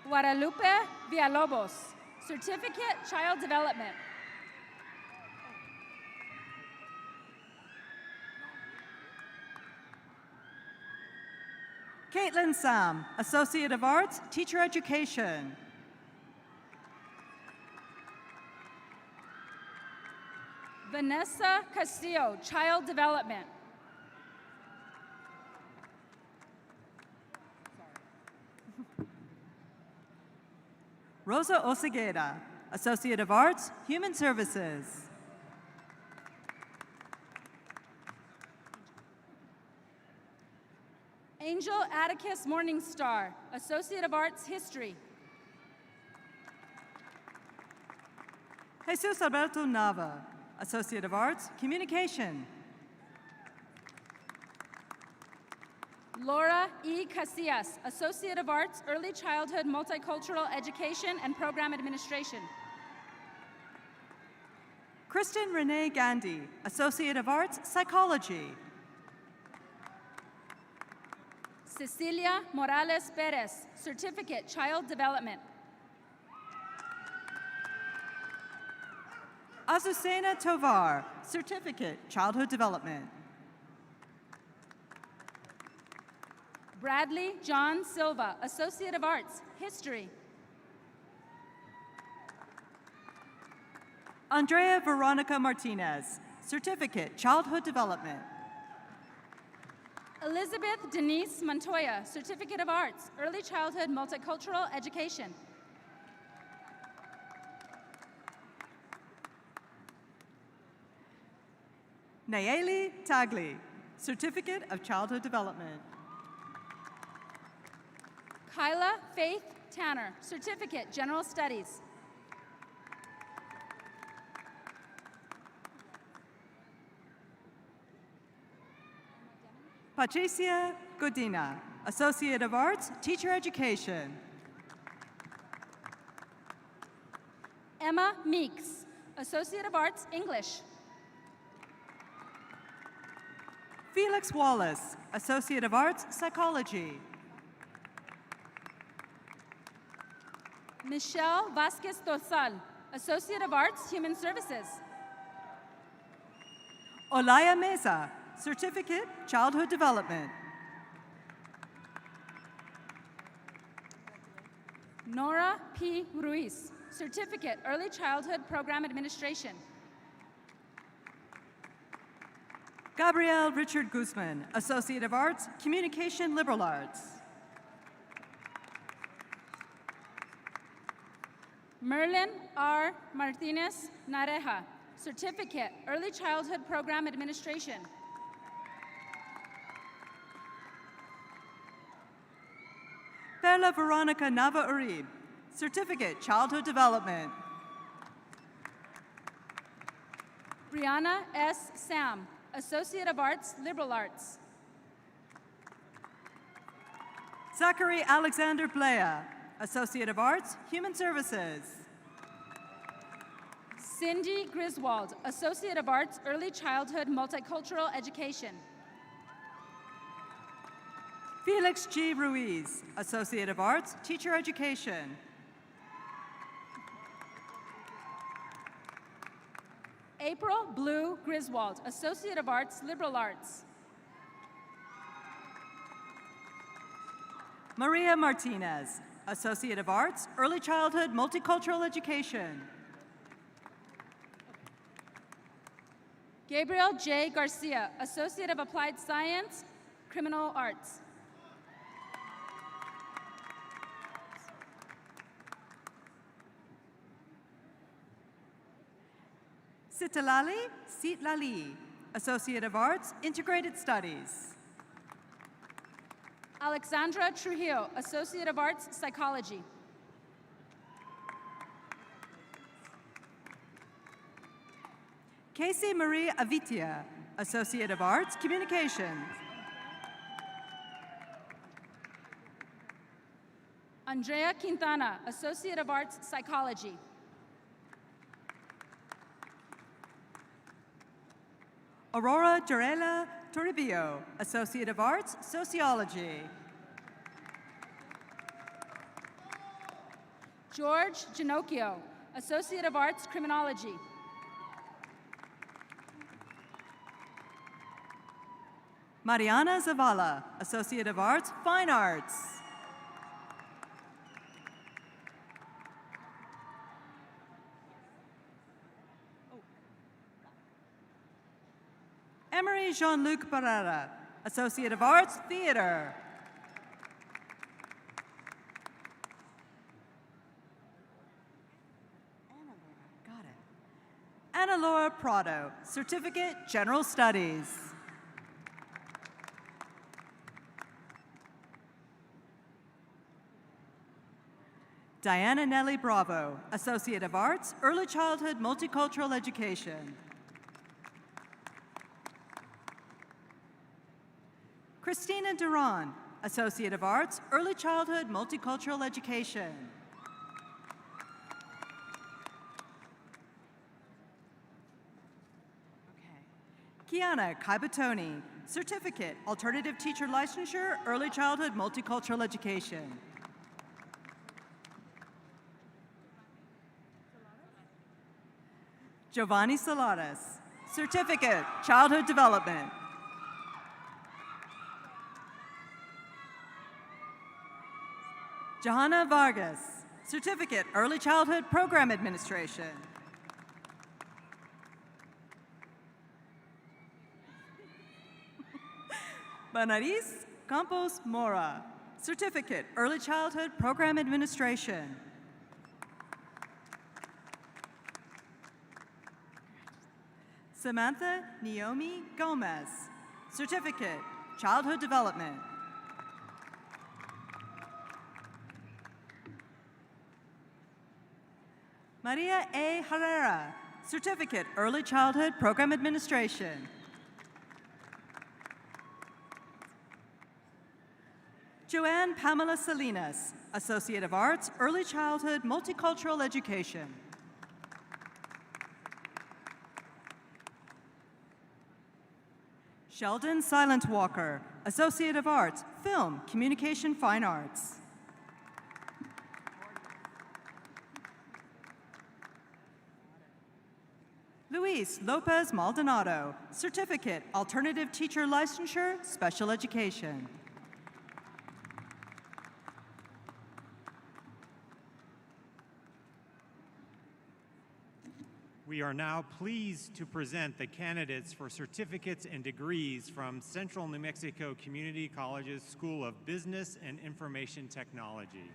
Guadalupe Villalobos, Certificate, Child Development. Caitlin Sam, Associate of Arts, Teacher Education. Vanessa Castillo, Child Development. Rosa Osegueda, Associate of Arts, Human Services. Angel Atticus Morningstar, Associate of Arts, History. Jesus Alberto Nava, Associate of Arts, Communication. Laura E. Casillas, Associate of Arts, Early Childhood Multicultural Education and Program Administration. Kristen Renee Gandhi, Associate of Arts, Psychology. Cecilia Morales Perez, Certificate, Child Development. Azucena Tovar, Certificate, Childhood Development. Bradley John Silva, Associate of Arts, History. Andrea Veronica Martinez, Certificate, Childhood Development. Elizabeth Denise Montoya, Certificate of Arts, Early Childhood Multicultural Education. Nayeli Tagli, Certificate of Childhood Development. Kyla Faith Tanner, Certificate, General Studies. Patricia Godina, Associate of Arts, Teacher Education. Emma Meeks, Associate of Arts, English. Felix Wallace, Associate of Arts, Psychology. Michelle Vasquez Dorsal, Associate of Arts, Human Services. Olaya Mesa, Certificate, Childhood Development. Nora P. Ruiz, Certificate, Early Childhood Program Administration. Gabrielle Richard Guzman, Associate of Arts, Communication Liberal Arts. Merlin R. Martinez Nareja, Certificate, Early Childhood Program Administration. Perla Veronica Nava Uribe, Certificate, Childhood Development. Brianna S. Sam, Associate of Arts, Liberal Arts. Zachary Alexander Blea, Associate of Arts, Human Services. Cindy Griswold, Associate of Arts, Early Childhood Multicultural Education. Felix G. Ruiz, Associate of Arts, Teacher Education. April Blue Griswold, Associate of Arts, Liberal Arts. Maria Martinez, Associate of Arts, Early Childhood Multicultural Education. Gabriel J. Garcia, Associate of Applied Science, Criminal Arts. Sitalali Sitlali, Associate of Arts, Integrated Studies. Alexandra Trujillo, Associate of Arts, Psychology. Casey Marie Avitia, Associate of Arts, Communications. Andrea Quintana, Associate of Arts, Psychology. Aurora Dorela Toribio, Associate of Arts, Sociology. George Ginocchio, Associate of Arts, Criminology. Mariana Zavala, Associate of Arts, Fine Arts. Emery Jean-Luc Barrera, Associate of Arts, Theater. Got it. Ana Laura Prado, Certificate, General Studies. Diana Nelly Bravo, Associate of Arts, Early Childhood Multicultural Education. Christina Duran, Associate of Arts, Early Childhood Multicultural Education. Kiana Kaibatoni, Certificate, Alternative Teacher Licensure, Early Childhood Multicultural Education. Giovanni Saladas, Certificate, Childhood Development. Johanna Vargas, Certificate, Early Childhood Program Administration. Banaris Campos Mora, Certificate, Early Childhood Program Administration. Samantha Naomi Gomez, Certificate, Childhood Development. Maria A. Herrera, Certificate, Early Childhood Program Administration. Joanne Pamela Salinas, Associate of Arts, Early Childhood Multicultural Education. Sheldon Silent Walker, Associate of Arts, Film, Communication, Fine Arts. Luis Lopez Maldonado, Certificate, Alternative Teacher Licensure, Special Education. We are now pleased to present the candidates for certificates and degrees from Central New Mexico Community College's School of Business and Information Technology.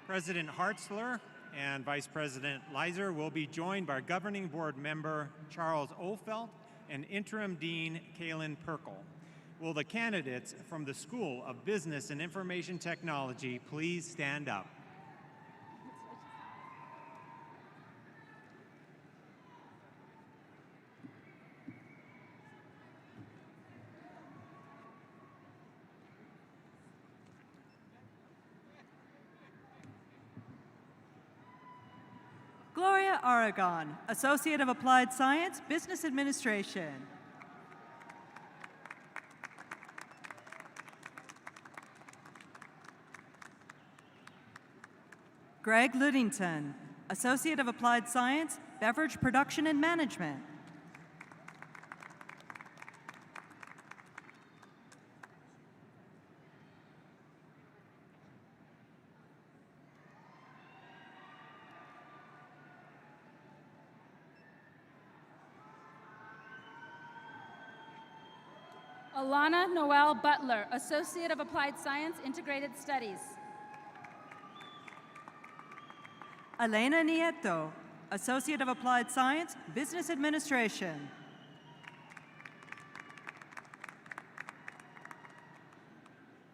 President Hartzler and Vice President Leiser will be joined by Governing Board member Charles Ohlfeld and Interim Dean Kaylin Perkel. Will the candidates from the School of Business and Information Technology please stand up? Gloria Aragon, Associate of Applied Science, Business Administration. Greg Ludington, Associate of Applied Science, Beverage Production and Management. Alana Noel Butler, Associate of Applied Science, Integrated Studies. Elena Nieto, Associate of Applied Science, Business Administration.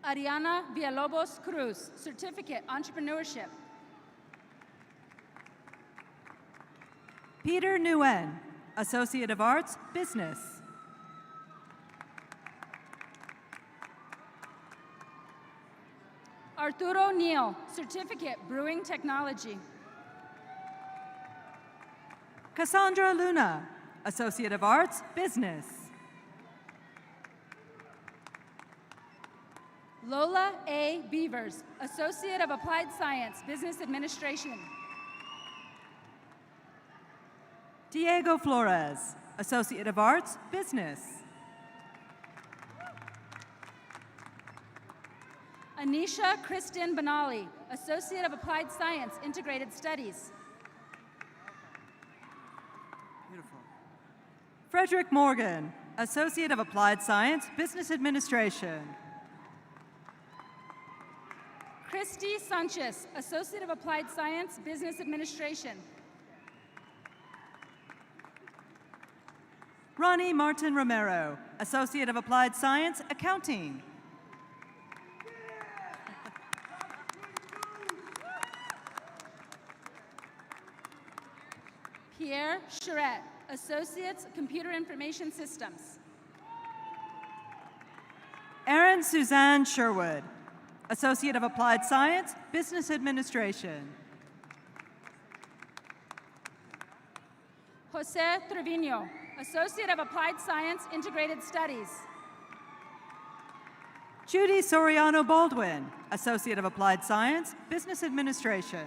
Ariana Villalobos Cruz, Certificate, Entrepreneurship. Peter Nguyen, Associate of Arts, Business. Arturo Neal, Certificate, Brewing Technology. Cassandra Luna, Associate of Arts, Business. Lola A. Beavers, Associate of Applied Science, Business Administration. Diego Flores, Associate of Arts, Business. Anisha Kristen Benali, Associate of Applied Science, Integrated Studies. Beautiful. Frederick Morgan, Associate of Applied Science, Business Administration. Christy Sanchez, Associate of Applied Science, Business Administration. Ronnie Martin Romero, Associate of Applied Science, Accounting. Pierre Charette, Associates, Computer Information Systems. Erin Suzanne Sherwood, Associate of Applied Science, Business Administration. Jose Trevino, Associate of Applied Science, Integrated Studies. Judy Soriano Baldwin, Associate of Applied Science, Business Administration.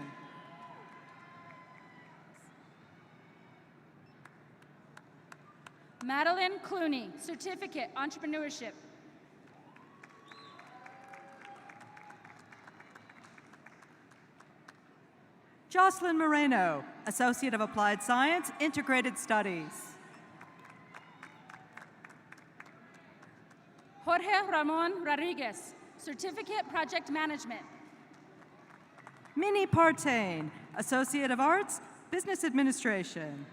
Madeline Clooney, Certificate, Entrepreneurship. Jocelyn Moreno, Associate of Applied Science, Integrated Studies. Jorge Ramon Rodriguez, Certificate, Project Management. Minnie Partain, Associate of Arts, Business Administration.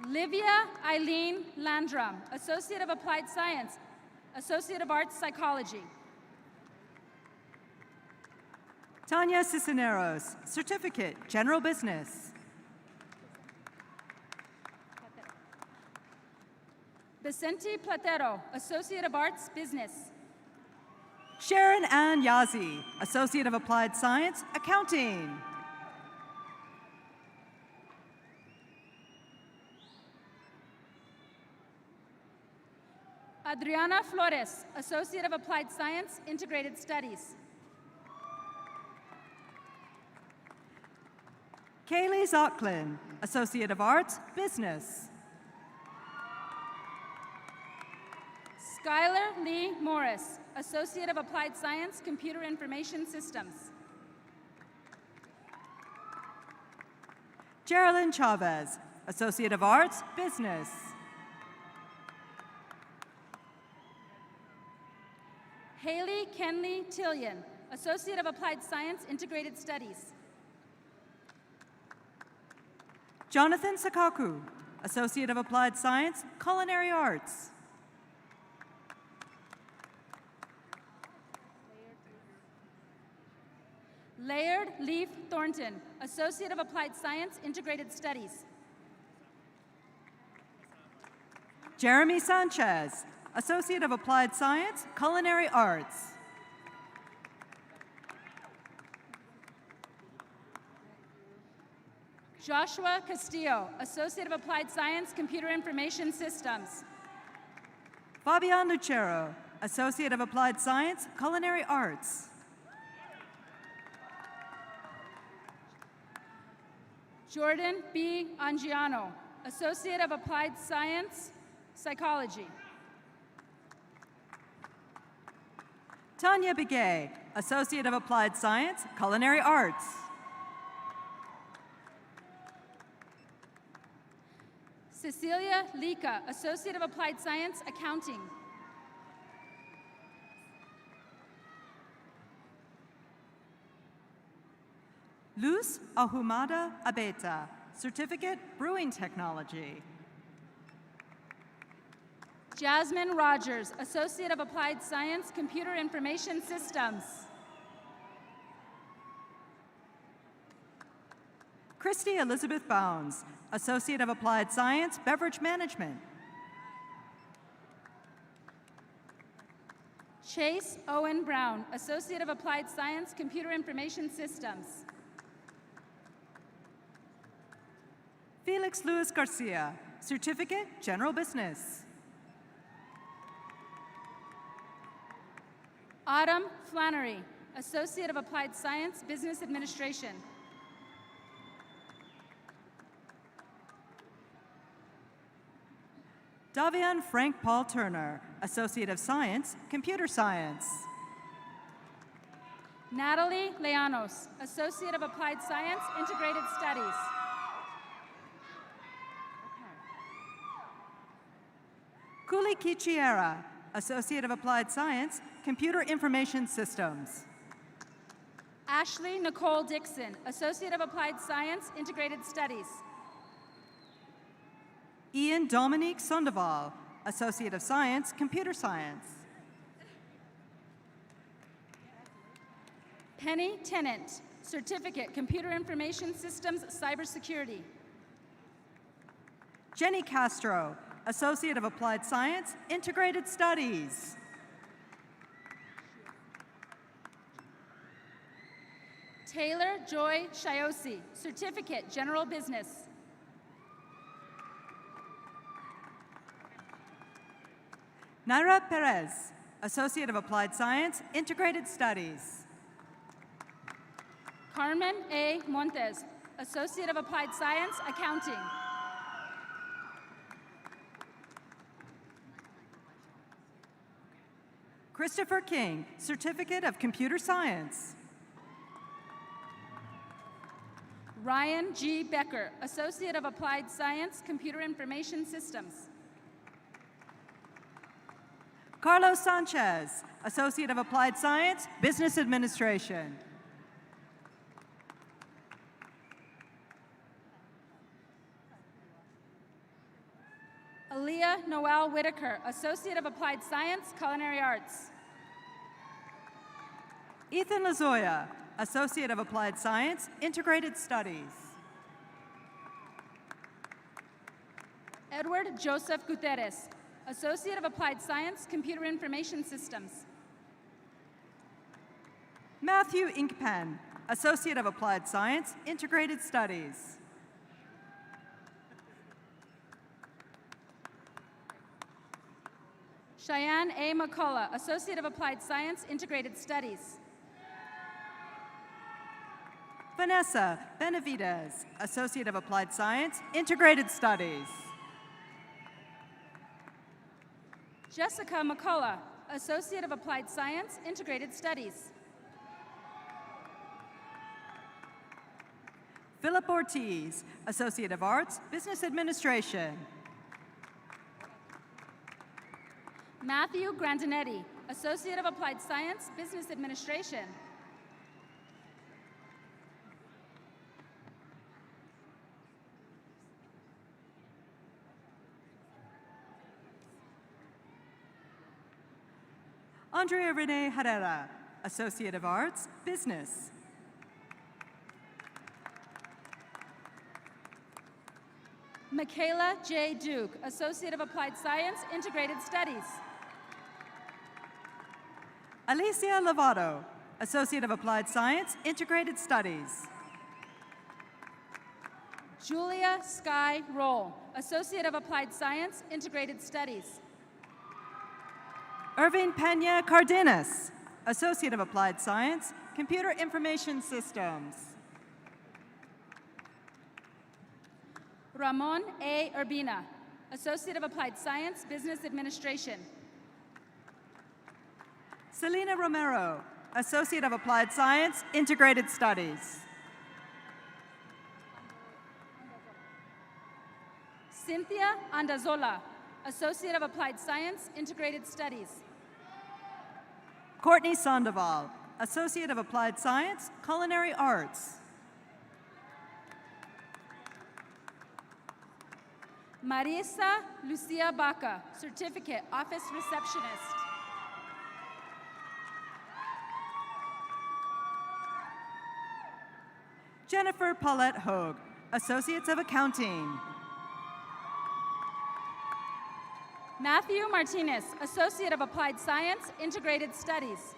Livia Eileen Landrum, Associate of Applied Science, Associate of Arts, Psychology. Tanya Cisneros, Certificate, General Business. Vicente Platero, Associate of Arts, Business. Sharon Ann Yazi, Associate of Applied Science, Accounting. Adriana Flores, Associate of Applied Science, Integrated Studies. Kaylee Zocklin, Associate of Arts, Business. Skylar Lee Morris, Associate of Applied Science, Computer Information Systems. Geraldine Chavez, Associate of Arts, Business. Kenley Tillian, Associate of Applied Science, Integrated Studies. Jonathan Sakaku, Associate of Applied Science, Culinary Arts. Laird Leaf Thornton, Associate of Applied Science, Integrated Studies. Jeremy Sanchez, Associate of Applied Science, Culinary Arts. Joshua Castillo, Associate of Applied Science, Computer Information Systems. Fabian Lucero, Associate of Applied Science, Culinary Arts. Jordan B. Angiano, Associate of Applied Science, Psychology. Tanya Begay, Associate of Applied Science, Culinary Arts. Cecilia Lika, Associate of Applied Science, Accounting. Luz Ahumada Abeta, Certificate, Brewing Technology. Jasmine Rogers, Associate of Applied Science, Computer Information Systems. Christy Elizabeth Bounds, Associate of Applied Science, Beverage Management. Chase Owen Brown, Associate of Applied Science, Computer Information Systems. Felix Luis Garcia, Certificate, General Business. Autumn Flannery, Associate of Applied Science, Business Administration. Davian Frank Paul Turner, Associate of Science, Computer Science. Natalie Leanos, Associate of Applied Science, Integrated Studies. Kuli Kichiera, Associate of Applied Science, Computer Information Systems. Ashley Nicole Dixon, Associate of Applied Science, Integrated Studies. Ian Dominique Sandoval, Associate of Science, Computer Science. Penny Tennant, Certificate, Computer Information Systems, Cybersecurity. Jenny Castro, Associate of Applied Science, Integrated Studies. Taylor Joy Shiosi, Certificate, General Business. Naira Perez, Associate of Applied Science, Integrated Studies. Carmen A. Montes, Associate of Applied Science, Accounting. Christopher King, Certificate of Computer Science. Ryan G. Becker, Associate of Applied Science, Computer Information Systems. Carlos Sanchez, Associate of Applied Science, Business Administration. Aaliyah Noel Whitaker, Associate of Applied Science, Culinary Arts. Ethan Lazoya, Associate of Applied Science, Integrated Studies. Edward Joseph Guterres, Associate of Applied Science, Computer Information Systems. Matthew Inkpen, Associate of Applied Science, Integrated Studies. Cheyenne A. McCullough, Associate of Applied Science, Integrated Studies. Vanessa Benavides, Associate of Applied Science, Integrated Studies. Jessica McCullough, Associate of Applied Science, Integrated Studies. Philip Ortiz, Associate of Arts, Business Administration. Matthew Grandinetti, Associate of Applied Science, Business Administration. Andrea Renee Herrera, Associate of Arts, Business. Michaela J. Duke, Associate of Applied Science, Integrated Studies. Alicia Lovato, Associate of Applied Science, Integrated Studies. Julia Sky Roll, Associate of Applied Science, Integrated Studies. Irving Pena Cardenas, Associate of Applied Science, Computer Information Systems. Ramon A. Urbina, Associate of Applied Science, Business Administration. Selena Romero, Associate of Applied Science, Integrated Studies. Cynthia Andazola, Associate of Applied Science, Integrated Studies. Courtney Sandoval, Associate of Applied Science, Culinary Arts. Marisa Lucia Baca, Certificate, Office Receptionist. Jennifer Paulette Hogue, Associates of Accounting. Matthew Martinez, Associate of Applied Science, Integrated Studies.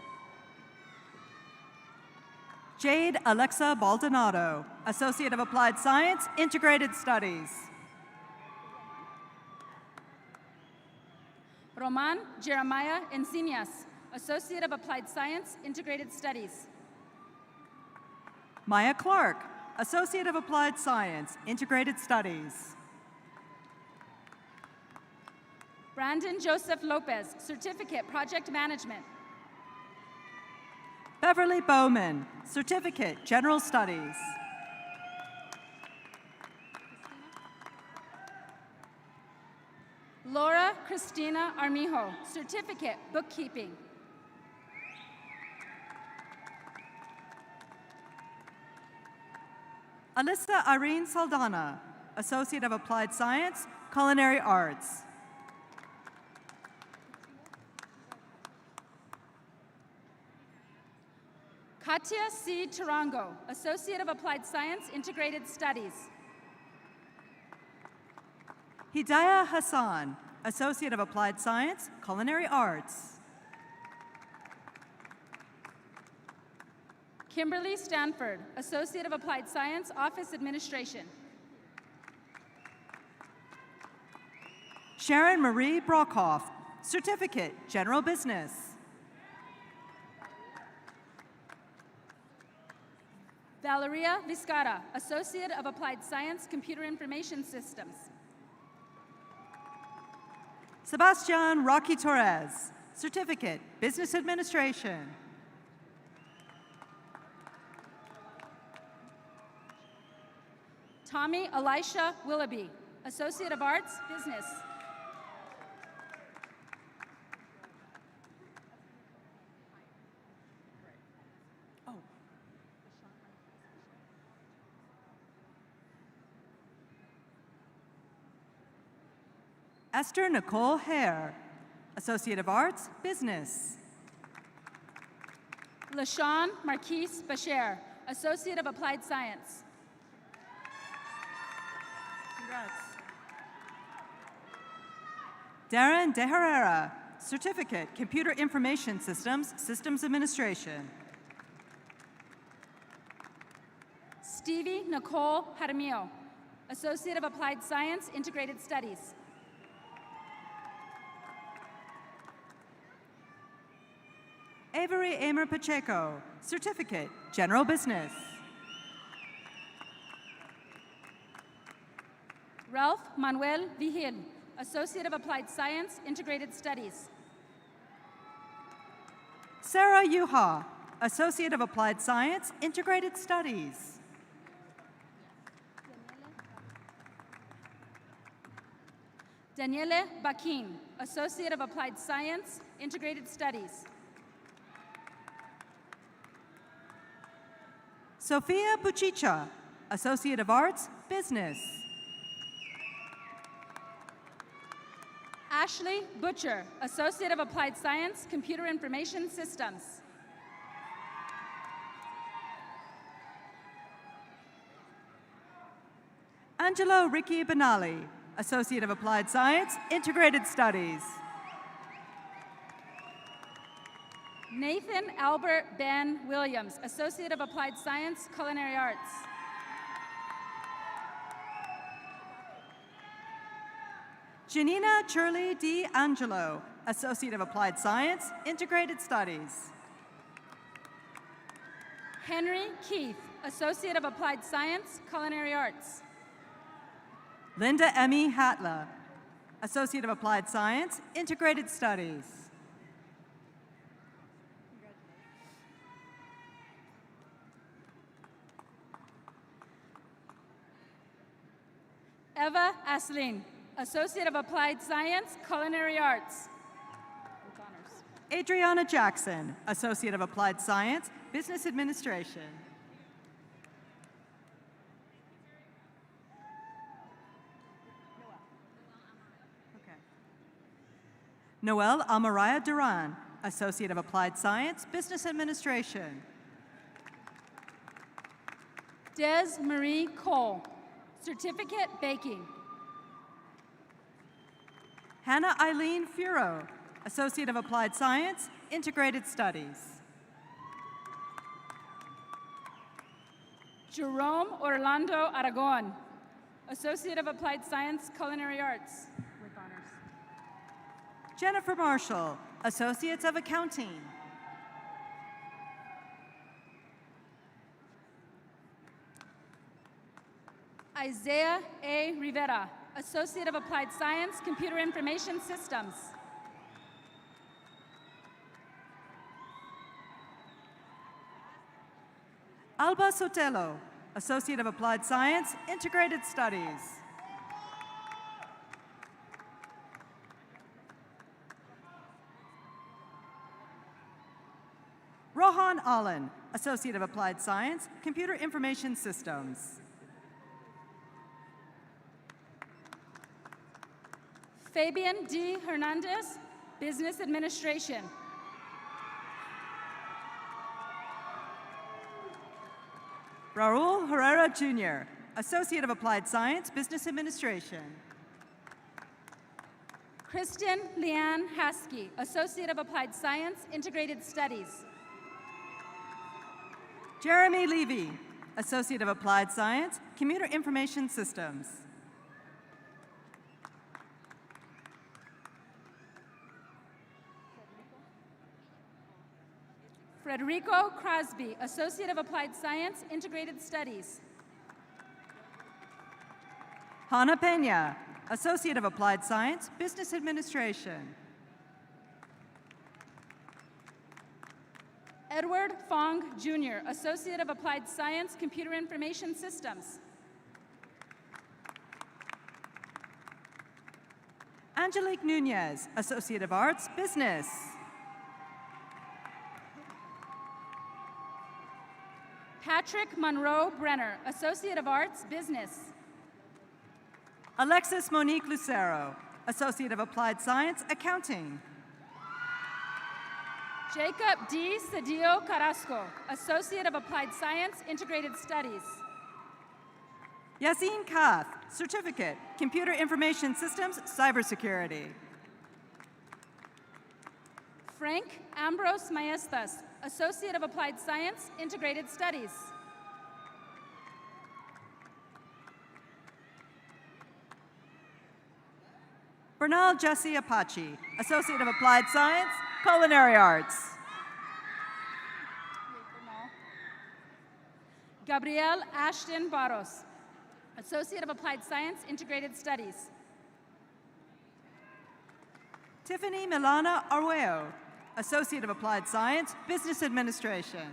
Jade Alexa Baldonado, Associate of Applied Science, Integrated Studies. Roman Jeremiah Encinias, Associate of Applied Science, Integrated Studies. Maya Clark, Associate of Applied Science, Integrated Studies. Brandon Joseph Lopez, Certificate, Project Management. Beverly Bowman, Certificate, General Studies. Laura Cristina Armijo, Certificate, Bookkeeping. Alyssa Irene Saldana, Associate of Applied Science, Culinary Arts. Katia C. Tarango, Associate of Applied Science, Integrated Studies. Hidayah Hassan, Associate of Applied Science, Culinary Arts. Kimberly Stanford, Associate of Applied Science, Office Administration. Sharon Marie Brockhoff, Certificate, General Business. Valeria Vizcara, Associate of Applied Science, Computer Information Systems. Sebastian Rocky Torres, Certificate, Business Administration. Tommy Elisha Willoughby, Associate of Arts, Business. Esther Nicole Hare, Associate of Arts, Business. LaShawn Marquise Bashir, Associate of Applied Science. Congrats. Darren De Herrera, Certificate, Computer Information Systems, Systems Administration. Stevie Nicole Jaramillo, Associate of Applied Science, Integrated Studies. Avery Amer Pacheco, Certificate, General Business. Ralph Manuel Vigil, Associate of Applied Science, Integrated Studies. Sarah Yuha, Associate of Applied Science, Integrated Studies. Daniele Bakin, Associate of Applied Science, Integrated Studies. Sofia Buchicha, Associate of Arts, Business. Ashley Butcher, Associate of Applied Science, Computer Information Systems. Angelo Ricky Benali, Associate of Applied Science, Integrated Studies. Nathan Albert Ben Williams, Associate of Applied Science, Culinary Arts. Janina Shirley D. Angelo, Associate of Applied Science, Integrated Studies. Henry Keith, Associate of Applied Science, Culinary Arts. Linda Emmy Hatla, Associate of Applied Science, Integrated Studies. Eva Aslin, Associate of Applied Science, Culinary Arts. Adriana Jackson, Associate of Applied Science, Business Administration. Noelle Amaraya Duran, Associate of Applied Science, Business Administration. Des Marie Cole, Certificate Baking. Hannah Eileen Furo, Associate of Applied Science, Integrated Studies. Jerome Orlando Aragon, Associate of Applied Science, Culinary Arts. With honors. Jennifer Marshall, Associates of Accounting. Isaiah A. Rivera, Associate of Applied Science, Computer Information Systems. Alba Sotelo, Associate of Applied Science, Integrated Studies. Rohan Allen, Associate of Applied Science, Computer Information Systems. Fabian D. Hernandez, Business Administration. Raul Herrera Jr., Associate of Applied Science, Business Administration. Kristen Leanne Haskey, Associate of Applied Science, Integrated Studies. Jeremy Levy, Associate of Applied Science, Computer Information Systems. Frederico Crosby, Associate of Applied Science, Integrated Studies. Hannah Pena, Associate of Applied Science, Business Administration. Edward Fong Jr., Associate of Applied Science, Computer Information Systems. Angelique Nunez, Associate of Arts, Business. Patrick Monroe Brenner, Associate of Arts, Business. Alexis Monique Lucero, Associate of Applied Science, Accounting. Jacob D. Cedillo Carrasco, Associate of Applied Science, Integrated Studies. Yasin Kath, Certificate, Computer Information Systems, Cybersecurity. Frank Ambrose Maestas, Associate of Applied Science, Integrated Studies. Bernal Jesse Apache, Associate of Applied Science, Culinary Arts. Gabrielle Ashton Barros, Associate of Applied Science, Integrated Studies. Tiffany Milana Arguello, Associate of Applied Science, Business Administration.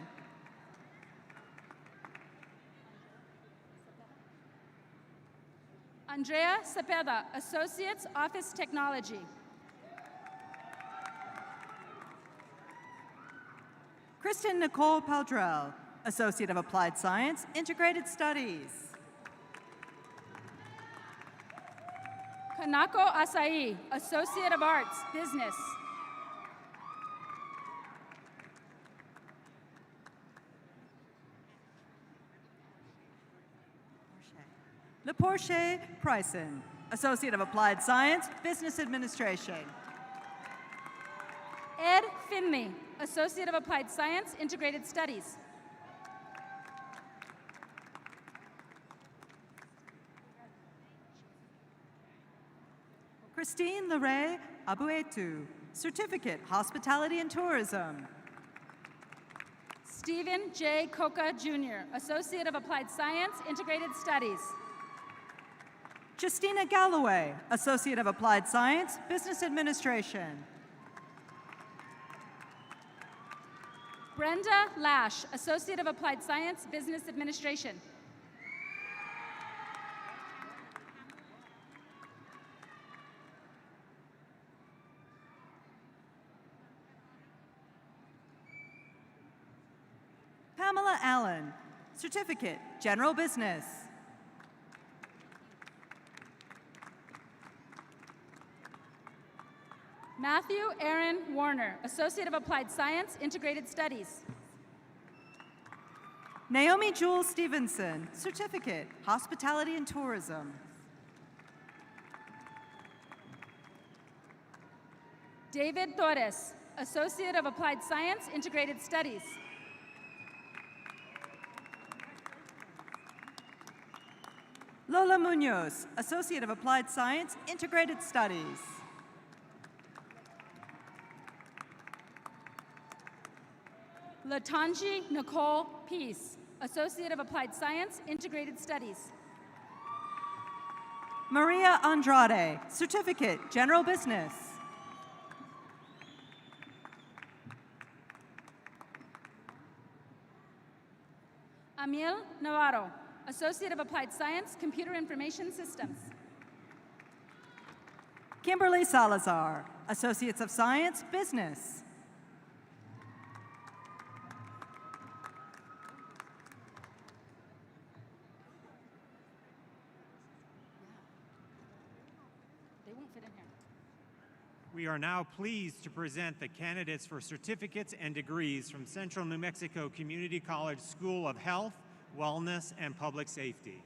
Andrea Cepeda, Associates, Office Technology. Kristen Nicole Paldrell, Associate of Applied Science, Integrated Studies. Kanako Asai, Associate of Arts, Business. LePorche Pryson, Associate of Applied Science, Business Administration. Ed Finley, Associate of Applied Science, Integrated Studies. Christine Leray Abuetu, Certificate, Hospitality and Tourism. Stephen J. Coca, Jr., Associate of Applied Science, Integrated Studies. Justina Galloway, Associate of Applied Science, Business Administration. Brenda Lash, Associate of Applied Science, Business Administration. Pamela Allen, Certificate, General Business. Matthew Aaron Warner, Associate of Applied Science, Integrated Studies. Naomi Jewel Stevenson, Certificate, Hospitality and Tourism. David Torres, Associate of Applied Science, Integrated Studies. Lola Munoz, Associate of Applied Science, Integrated Studies. Latanji Nicole Peace, Associate of Applied Science, Integrated Studies. Maria Andrade, Certificate, General Business. Amiel Navarro, Associate of Applied Science, Computer Information Systems. Kimberly Salazar, Associates of Science, Business. They won't fit in here. We are now pleased to present the candidates for certificates and degrees from Central New Mexico Community College School of Health, Wellness, and Public Safety.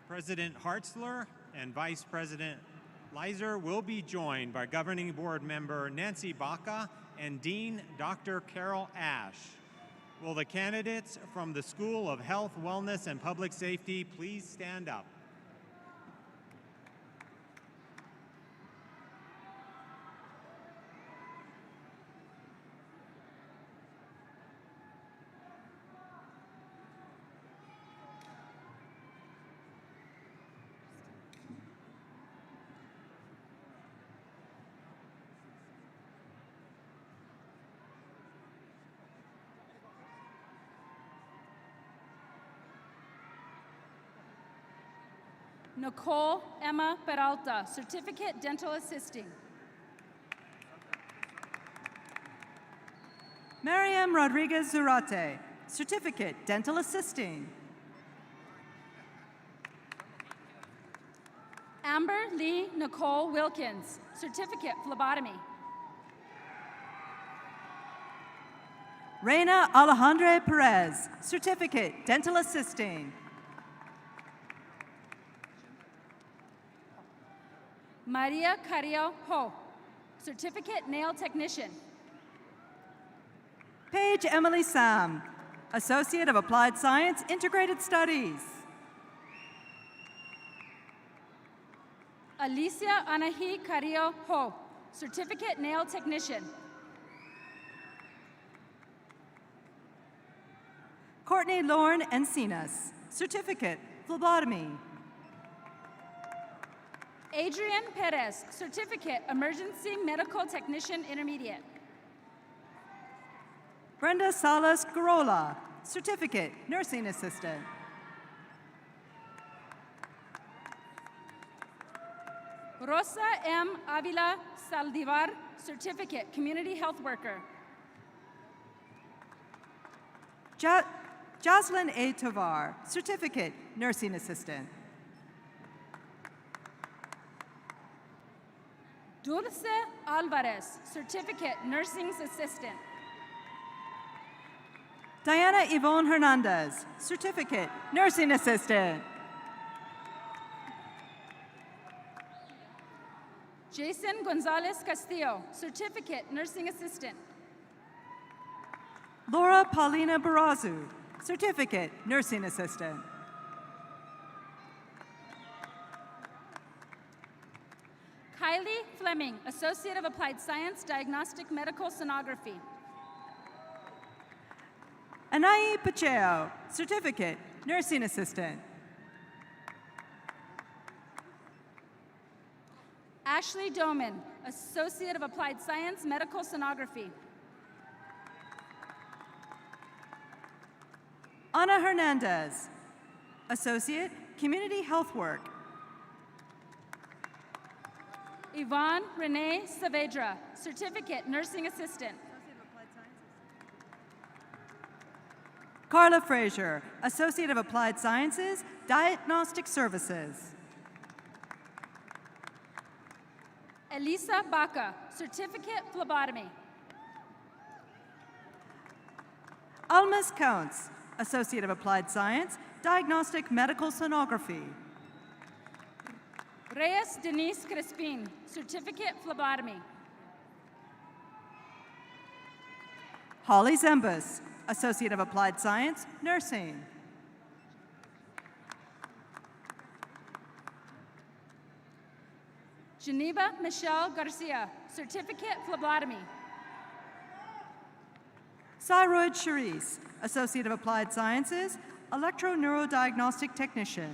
President Hartzler and Vice President Leiser will be joined by Governing Board member Nancy Baca and Dean Dr. Carol Ash. Will the candidates from the School of Health, Wellness, and Public Safety please stand up? Nicole Emma Peralta, Certificate, Dental Assisting. Mariam Rodriguez Zurate, Certificate, Dental Assisting. Amber Lee Nicole Wilkins, Certificate, Phlebotomy. Reina Alejandra Perez, Certificate, Dental Assisting. Maria Carrillo Ho, Certificate, Nail Technician. Paige Emily Sam, Associate of Applied Science, Integrated Studies. Alicia Anahi Carrillo Ho, Certificate, Nail Technician. Courtney Lorne Encinas, Certificate, Phlebotomy. Adrian Perez, Certificate, Emergency Medical Technician Intermediate. Brenda Salas Garola, Certificate, Nursing Assistant. Rosa M. Avila Saldivar, Certificate, Community Health Worker. Jocelyn A. Tovar, Certificate, Nursing Assistant. Dulce Alvarez, Certificate, Nursing Assistant. Diana Yvonne Hernandez, Certificate, Nursing Assistant. Jason Gonzalez Castillo, Certificate, Nursing Assistant. Laura Paulina Barrazu, Certificate, Nursing Assistant. Kylie Fleming, Associate of Applied Science, Diagnostic Medical Sonography. Anaí Pacheco, Certificate, Nursing Assistant. Ashley Doman, Associate of Applied Science, Medical Sonography. Ana Hernandez, Associate, Community Health Work. Yvonne Renee Saavedra, Certificate, Nursing Assistant. Carla Frazier, Associate of Applied Sciences, Diagnostic Services. Elisa Baca, Certificate, Phlebotomy. Almas Counts, Associate of Applied Science, Diagnostic Medical Sonography. Reyes Denise Crespin, Certificate, Phlebotomy. Holly Zembus, Associate of Applied Science, Nursing. Geneva Michelle Garcia, Certificate, Phlebotomy. Cyroid Charisse, Associate of Applied Sciences, Electroneurodiagnostic Technician.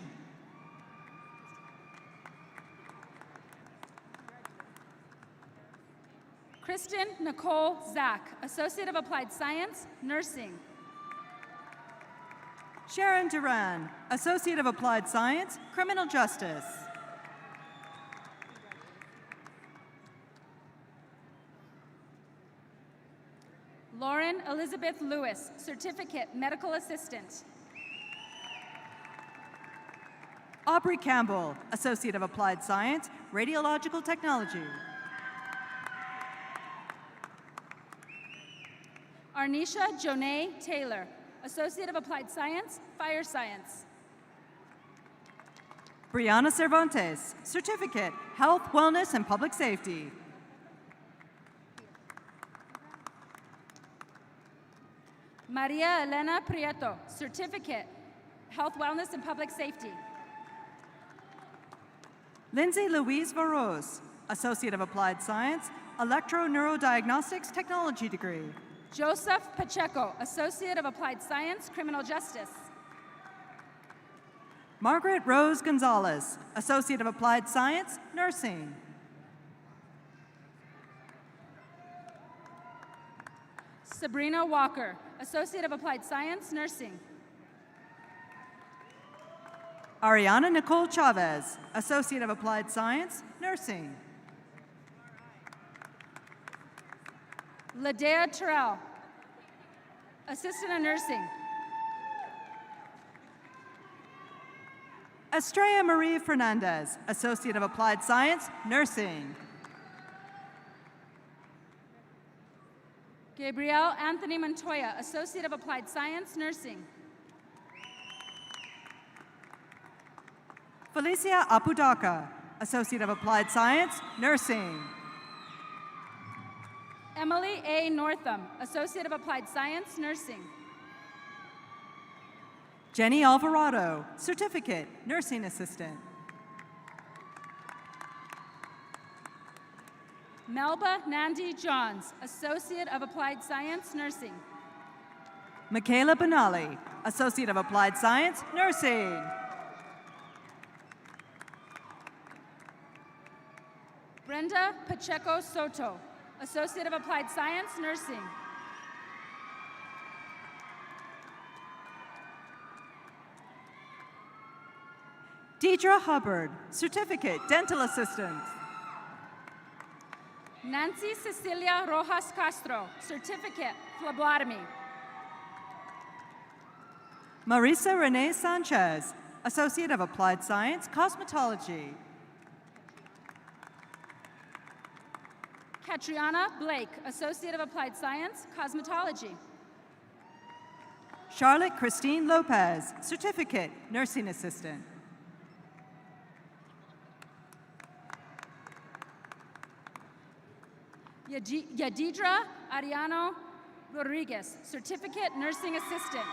Kristen Nicole Zach, Associate of Applied Science, Nursing. Sharon Duran, Associate of Applied Science, Criminal Justice. Lauren Elizabeth Lewis, Certificate, Medical Assistant. Aubrey Campbell, Associate of Applied Science, Radiological Technology. Arnisha Jonay Taylor, Associate of Applied Science, Fire Science. Brianna Cervantes, Certificate, Health, Wellness, and Public Safety. Maria Elena Prieto, Certificate, Health, Wellness, and Public Safety. Lindsay Louise Varos, Associate of Applied Science, Electroneurodiagnostics Technology degree. Joseph Pacheco, Associate of Applied Science, Criminal Justice. Margaret Rose Gonzalez, Associate of Applied Science, Nursing. Sabrina Walker, Associate of Applied Science, Nursing. Ariana Nicole Chavez, Associate of Applied Science, Nursing. Ladea Terrell, Assistant in Nursing. Estrella Marie Fernandez, Associate of Applied Science, Nursing. Gabrielle Anthony Montoya, Associate of Applied Science, Nursing. Felicia Apodaca, Associate of Applied Science, Nursing. Emily A. Northam, Associate of Applied Science, Nursing. Jenny Alvarado, Certificate, Nursing Assistant. Melba Nandi Johns, Associate of Applied Science, Nursing. Michaela Benali, Associate of Applied Science, Nursing. Brenda Pacheco Soto, Associate of Applied Science, Nursing. Deidre Hubbard, Certificate, Dental Assistant. Nancy Cecilia Rojas Castro, Certificate, Phlebotomy. Marisa Renee Sanchez, Associate of Applied Science, Cosmetology. Catriona Blake, Associate of Applied Science, Cosmetology. Charlotte Christine Lopez, Certificate, Nursing Assistant. Yadidra Ariano Rodriguez, Certificate, Nursing Assistant.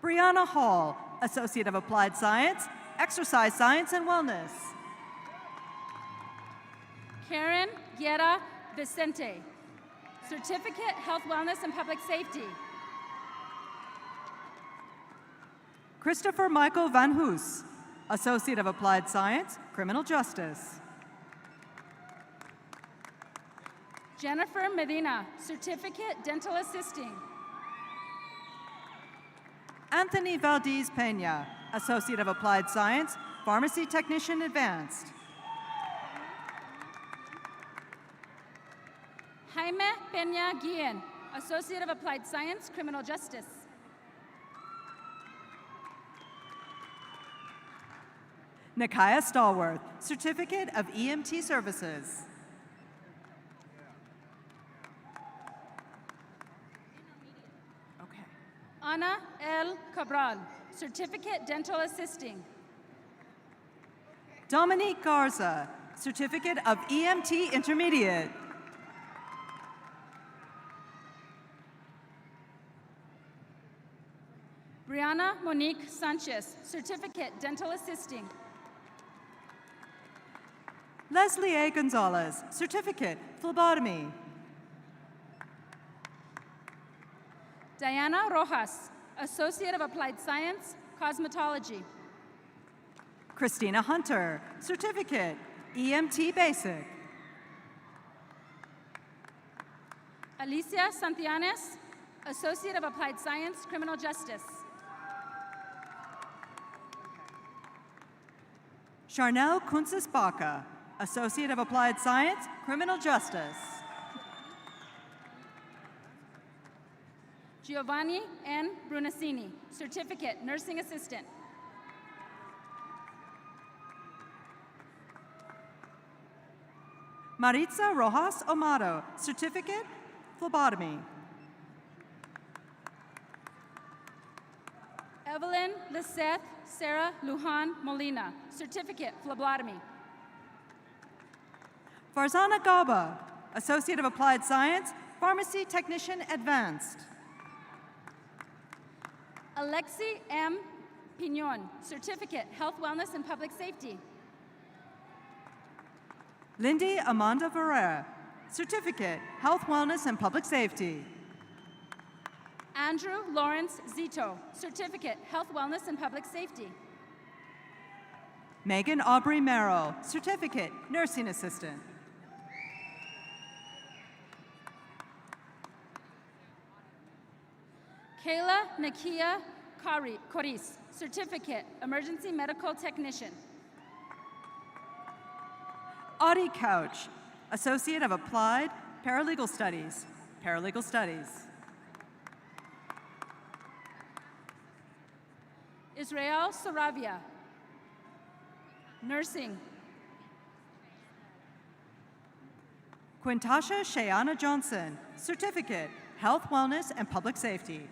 Brianna Hall, Associate of Applied Science, Exercise Science and Wellness. Karen Guerra Vicente, Certificate, Health, Wellness, and Public Safety. Christopher Michael Van Hoos, Associate of Applied Science, Criminal Justice. Jennifer Medina, Certificate, Dental Assisting. Anthony Valdez Pena, Associate of Applied Science, Pharmacy Technician Advanced. Jaime Peña Guillen, Associate of Applied Science, Criminal Justice. Nikaya Stallworth, Certificate of EMT Services. Okay. Ana L. Cabral, Certificate, Dental Assisting. Dominique Garza, Certificate of EMT Intermediate. Brianna Monique Sanchez, Certificate, Dental Assisting. Leslie A. Gonzalez, Certificate, Phlebotomy. Diana Rojas, Associate of Applied Science, Cosmetology. Christina Hunter, Certificate, EMT Basic. Alicia Santillanes, Associate of Applied Science, Criminal Justice. Charnel Kunzis Baca, Associate of Applied Science, Criminal Justice. Giovanni N. Brunacini, Certificate, Nursing Assistant. Maritza Rojas Amado, Certificate, Phlebotomy. Evelyn Lisette Sarah Lujan Molina, Certificate, Phlebotomy. Farzana Gaba, Associate of Applied Science, Pharmacy Technician Advanced. Alexi M. Pinon, Certificate, Health, Wellness, and Public Safety. Lindy Amanda Ferreira, Certificate, Health, Wellness, and Public Safety. Andrew Lawrence Zito, Certificate, Health, Wellness, and Public Safety. Megan Aubrey Merrill, Certificate, Nursing Assistant. Kayla Nakia Coris, Certificate, Emergency Medical Technician. Audie Couch, Associate of Applied Paralegal Studies, Paralegal Studies. Israel Saravia, Nursing. Quintasha Shayana Johnson, Certificate, Health, Wellness, and Public Safety.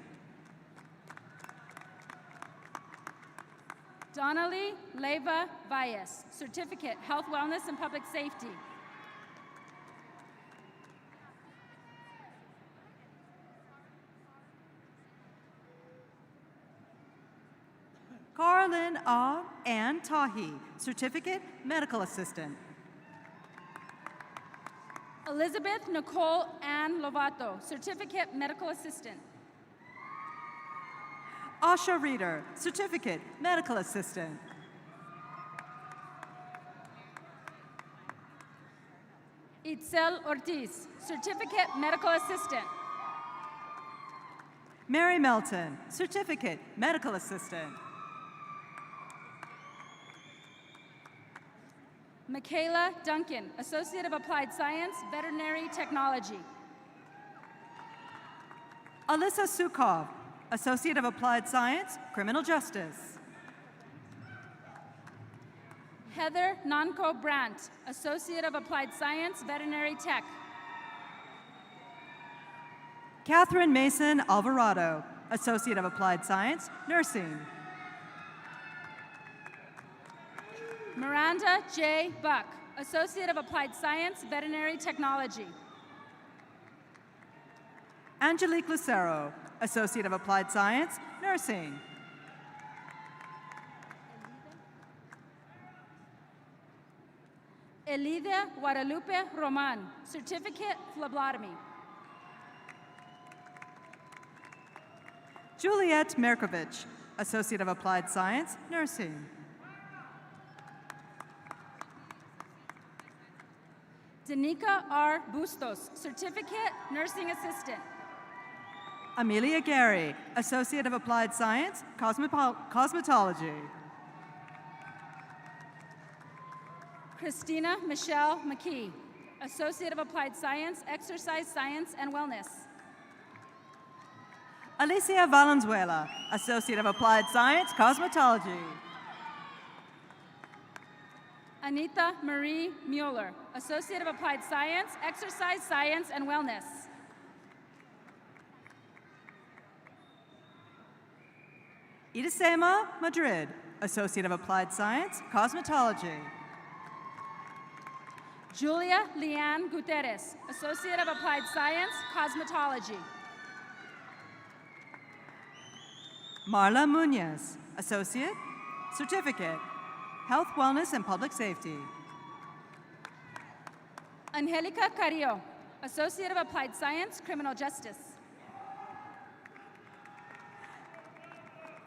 Donnelly Leva Valles, Certificate, Health, Wellness, and Public Safety. Carlin A. Ann Tahi, Certificate, Medical Assistant. Elizabeth Nicole Ann Lovato, Certificate, Medical Assistant. Asha Reader, Certificate, Medical Assistant. Itzel Ortiz, Certificate Medical Assistant. Mary Melton, Certificate, Medical Assistant. Michaela Duncan, Associate of Applied Science, Veterinary Technology. Alyssa Sukov, Associate of Applied Science, Criminal Justice. Heather Nonco Brandt, Associate of Applied Science, Veterinary Tech. Catherine Mason Alvarado, Associate of Applied Science, Nursing. Miranda J. Buck, Associate of Applied Science, Veterinary Technology. Angelique Lucero, Associate of Applied Science, Nursing. Elida Guadalupe Roman, Certificate, Phlebotomy. Juliette Merkovich, Associate of Applied Science, Nursing. Danica R. Bustos, Certificate, Nursing Assistant. Amelia Gary, Associate of Applied Science, Cosmetology. Christina Michelle McKee, Associate of Applied Science, Exercise Science and Wellness. Alicia Valenzuela, Associate of Applied Science, Cosmetology. Anita Marie Mueller, Associate of Applied Science, Exercise Science and Wellness. Idesema Madrid, Associate of Applied Science, Cosmetology. Julia Leanne Gutierrez, Associate of Applied Science, Cosmetology. Marla Munoz, Associate, Certificate, Health, Wellness, and Public Safety. Angelica Carrillo, Associate of Applied Science, Criminal Justice.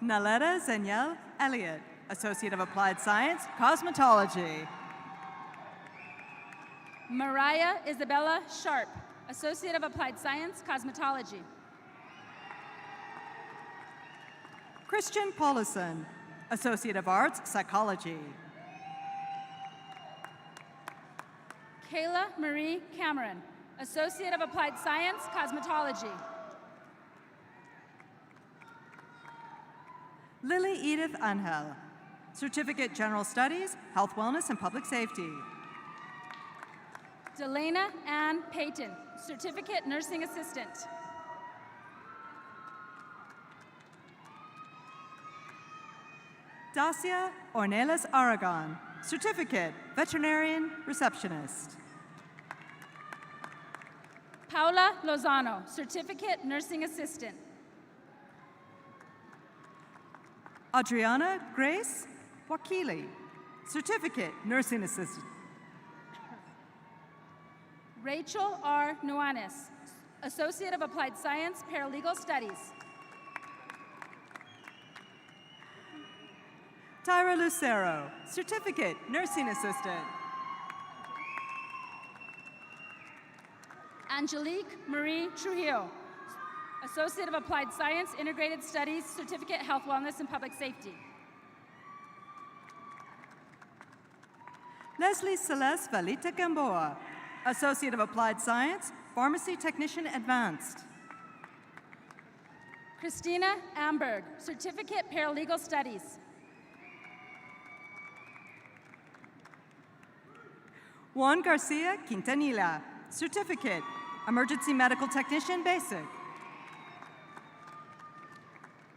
Naleta Zeniel Elliott, Associate of Applied Science, Cosmetology. Mariah Isabella Sharp, Associate of Applied Science, Cosmetology. Christian Paulison, Associate of Arts, Psychology. Kayla Marie Cameron, Associate of Applied Science, Cosmetology. Lily Edith Angel, Certificate, General Studies, Health, Wellness, and Public Safety. Delana Ann Payton, Certificate, Nursing Assistant. Dacia Ornelas Aragon, Certificate, Veterinarian Receptionist. Paula Lozano, Certificate, Nursing Assistant. Adriana Grace Wakili, Certificate, Nursing Assistant. Rachel R. Nuanes, Associate of Applied Science, Paralegal Studies. Tyra Lucero, Certificate, Nursing Assistant. Angelique Marie Trujillo, Associate of Applied Science, Integrated Studies, Certificate, Health, Wellness, and Public Safety. Leslie Celeste Valita Gamboa, Associate of Applied Science, Pharmacy Technician Advanced. Christina Amberg, Certificate, Paralegal Studies. Juan Garcia Quintanilla, Certificate, Emergency Medical Technician Basic.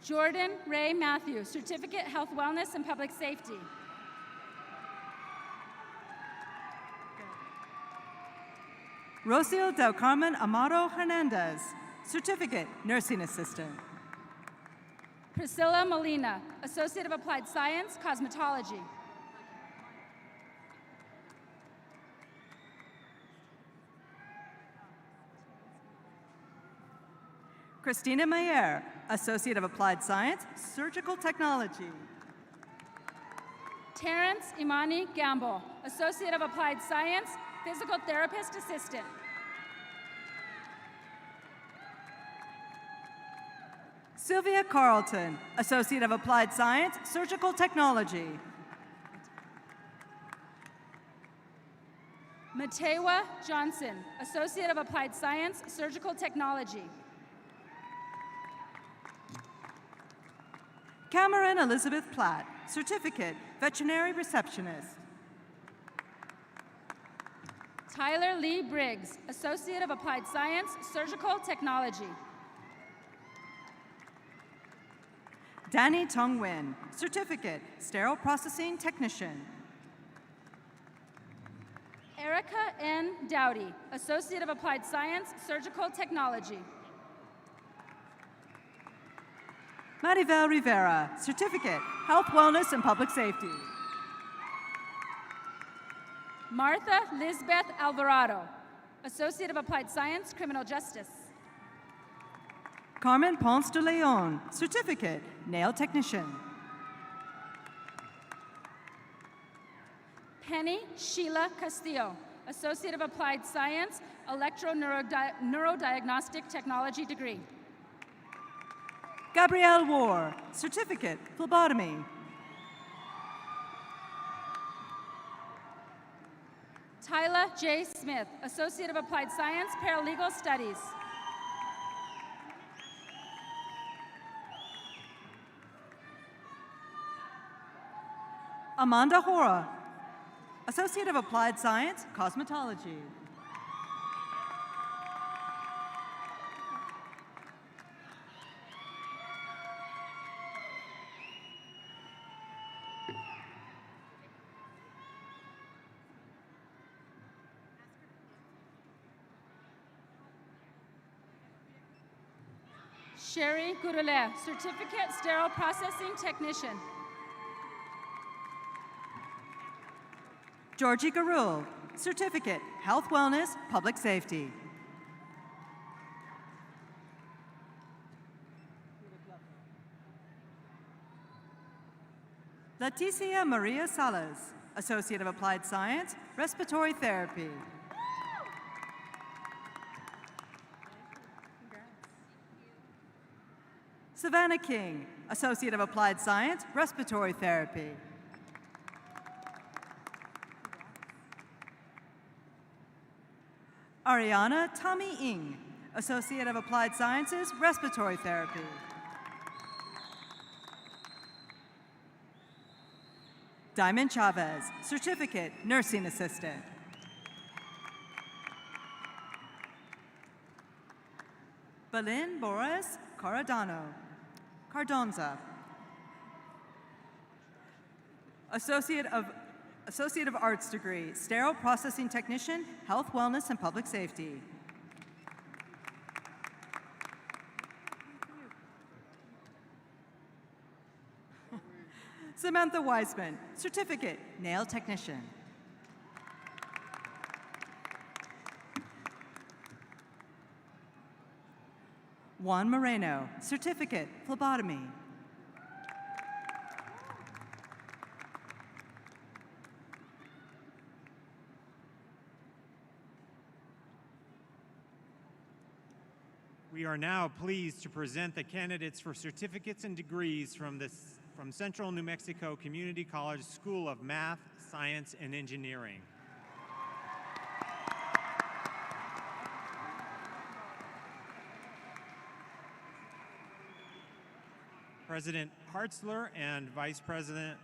Jordan Ray Matthew, Certificate, Health, Wellness, and Public Safety. Rocio del Carmen Amado Hernandez, Certificate, Nursing Assistant. Priscilla Molina, Associate of Applied Science, Cosmetology. Christina Mayer, Associate of Applied Science, Surgical Technology. Terrence Imani Gamble, Associate of Applied Science, Physical Therapist Assistant. Sylvia Carlton, Associate of Applied Science, Surgical Technology. Matewa Johnson, Associate of Applied Science, Surgical Technology. Cameron Elizabeth Platt, Certificate, Veterinary Receptionist. Tyler Lee Briggs, Associate of Applied Science, Surgical Technology. Danny Tong Win, Certificate, Sterile Processing Technician. Erica N. Dowdy, Associate of Applied Science, Surgical Technology. Maribel Rivera, Certificate, Health, Wellness, and Public Safety. Martha Lisbeth Alvarado, Associate of Applied Science, Criminal Justice. Carmen Ponce de Leon, Certificate, Nail Technician. Penny Sheila Castillo, Associate of Applied Science, Electro-Neurodiagnostic Technology degree. Gabrielle War, Certificate, Phlebotomy. Tyla J. Smith, Associate of Applied Science, Paralegal Studies. Amanda Hora, Associate of Applied Science, Cosmetology. Sherry Goudelet, Certificate, Sterile Processing Technician. Georgie Garul, Certificate, Health, Wellness, Public Safety. Leticia Maria Salas, Associate of Applied Science, Respiratory Therapy. Savannah King, Associate of Applied Science, Respiratory Therapy. Ariana Tommy Ng, Associate of Applied Sciences, Respiratory Therapy. Diamond Chavez, Certificate, Nursing Assistant. Belin Boris Cardonza, Associate of Arts degree, Sterile Processing Technician, Health, Wellness, and Public Safety. Samantha Wiseman, Certificate, Nail Technician. Juan Moreno, Certificate, Phlebotomy. We are now pleased to present the candidates for certificates and degrees from Central New Mexico Community College School of Math, Science, and Engineering. President Hartzler and Vice President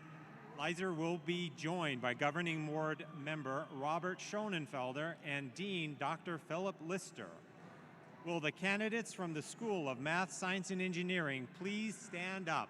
Leiser will be joined by Governing Board member Robert Schonenfelder and Dean Dr. Philip Lister. Will the candidates from the School of Math, Science, and Engineering please stand up?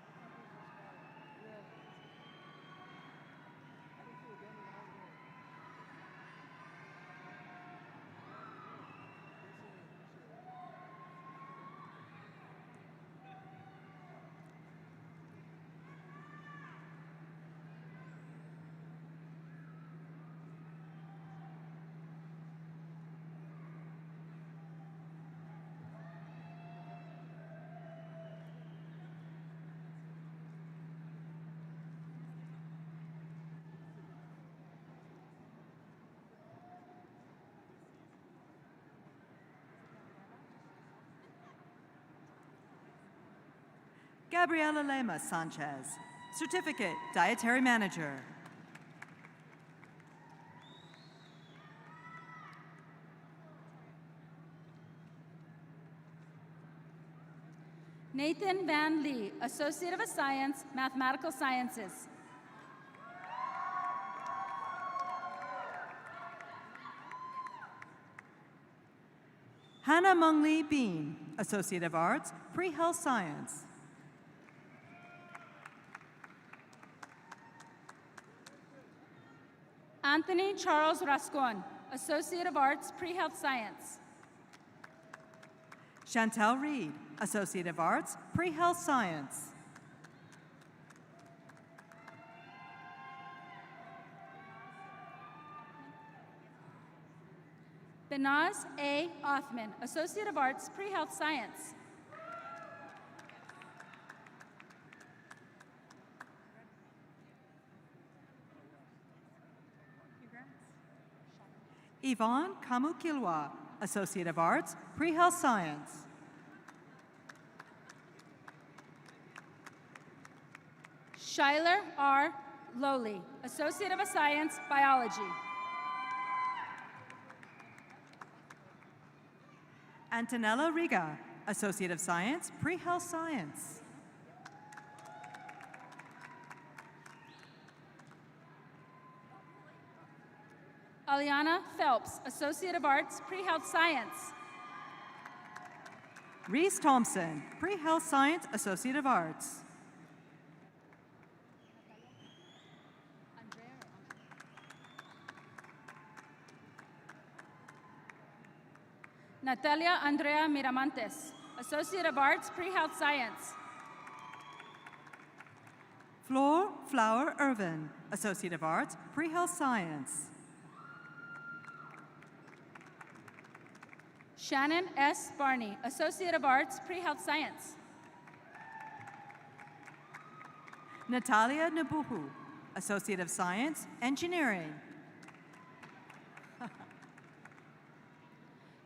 Gabriela Lema Sanchez, Certificate, Dietary Manager. Nathan Van Lee, Associate of Science, Mathematical Sciences. Hannah Mung Lee Bean, Associate of Arts, Pre-Health Science. Anthony Charles Rascon, Associate of Arts, Pre-Health Science. Chantel Reed, Associate of Arts, Pre-Health Science. Benaz A. Othman, Associate of Arts, Pre-Health Science. Yvonne Kamukilwa, Associate of Arts, Pre-Health Science. Shyler R. Lowley, Associate of Science, Biology. Antonella Riga, Associate of Science, Pre-Health Science. Aliana Phelps, Associate of Arts, Pre-Health Science. Reese Thompson, Pre-Health Science, Associate of Arts. Natalia Andrea Miramontes, Associate of Arts, Pre-Health Science. Flower Irvin, Associate of Arts, Pre-Health Science. Shannon S. Barney, Associate of Arts, Pre-Health Science. Natalia Nabuhu, Associate of Science, Engineering.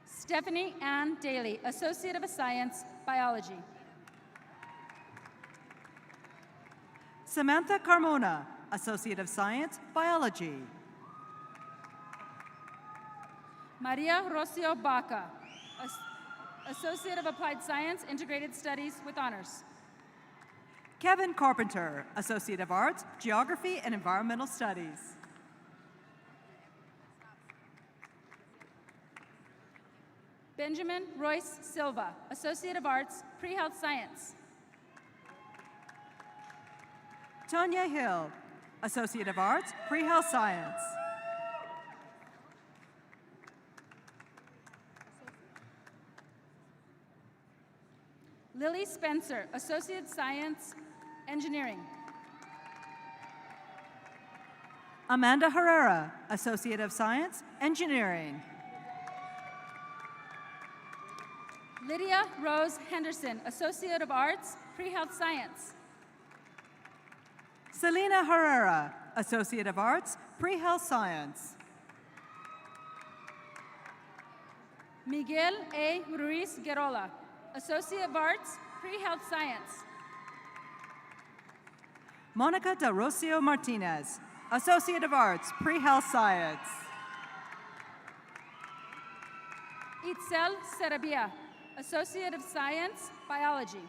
Stephanie Ann Daly, Associate of Science, Biology. Samantha Carmona, Associate of Science, Biology. Maria Rocio Baca, Associate of Applied Science, Integrated Studies with Honors. Kevin Carpenter, Associate of Arts, Geography and Environmental Studies. Benjamin Royce Silva, Associate of Arts, Pre-Health Science. Tanya Hill, Associate of Arts, Pre-Health Science. Lily Spencer, Associate Science, Engineering. Amanda Herrera, Associate of Science, Engineering. Lydia Rose Henderson, Associate of Arts, Pre-Health Science. Selena Herrera, Associate of Arts, Pre-Health Science. Miguel A. Ruiz Guerola, Associate of Arts, Pre-Health Science. Monica Del Rocio Martinez, Associate of Arts, Pre-Health Science. Itzel Serabia, Associate of Science, Biology.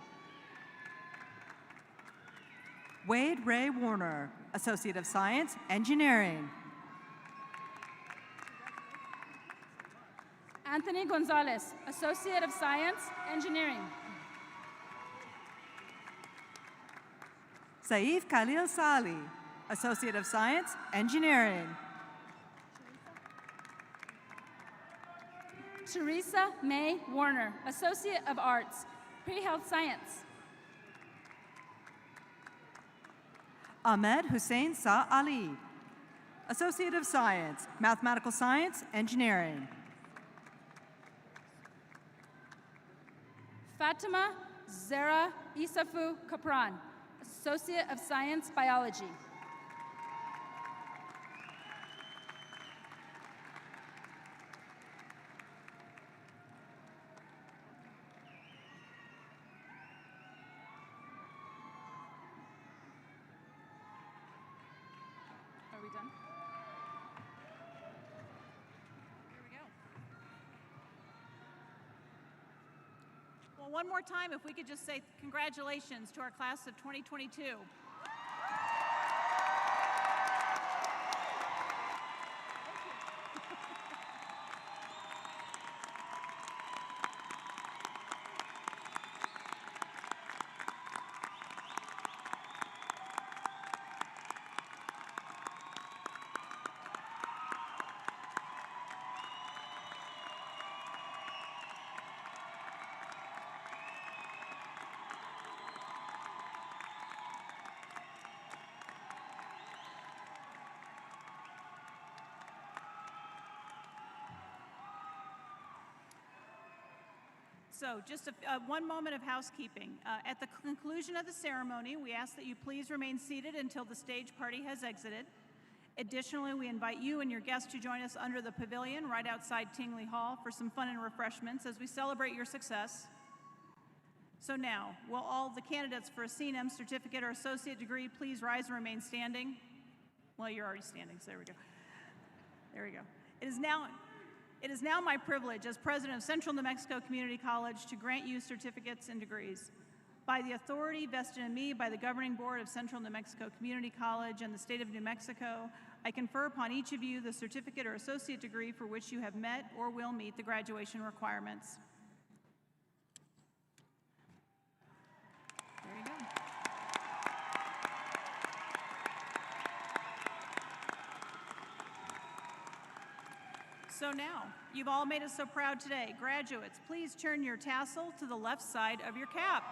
Wade Ray Warner, Associate of Science, Engineering. Anthony Gonzalez, Associate of Science, Engineering. Saif Khalil Sali, Associate of Science, Engineering. Teresa May Warner, Associate of Arts, Pre-Health Science. Ahmed Hussein Sa Ali, Associate of Science, Mathematical Science, Engineering. Fatima Zara Isafu Kapran, Associate of Science, Biology. we done? Here we go. Well, one more time, if we could just say congratulations to our class of 2022. So just one moment of housekeeping. At the conclusion of the ceremony, we ask that you please remain seated until the stage party has exited. Additionally, we invite you and your guests to join us under the pavilion right outside Tingley Hall for some fun and refreshments as we celebrate your success. So now, will all the candidates for a CNM certificate or associate degree please rise and remain standing? Well, you're already standing, so there we go. There we go. It is now my privilege as president of Central New Mexico Community College to grant you certificates and degrees. By the authority vested in me by the governing board of Central New Mexico Community College and the state of New Mexico, I confer upon each of you the certificate or associate degree for which you have met or will meet the graduation requirements. There you go. So now, you've all made us so proud today. Graduates, please turn your tassel to the left side of your cap.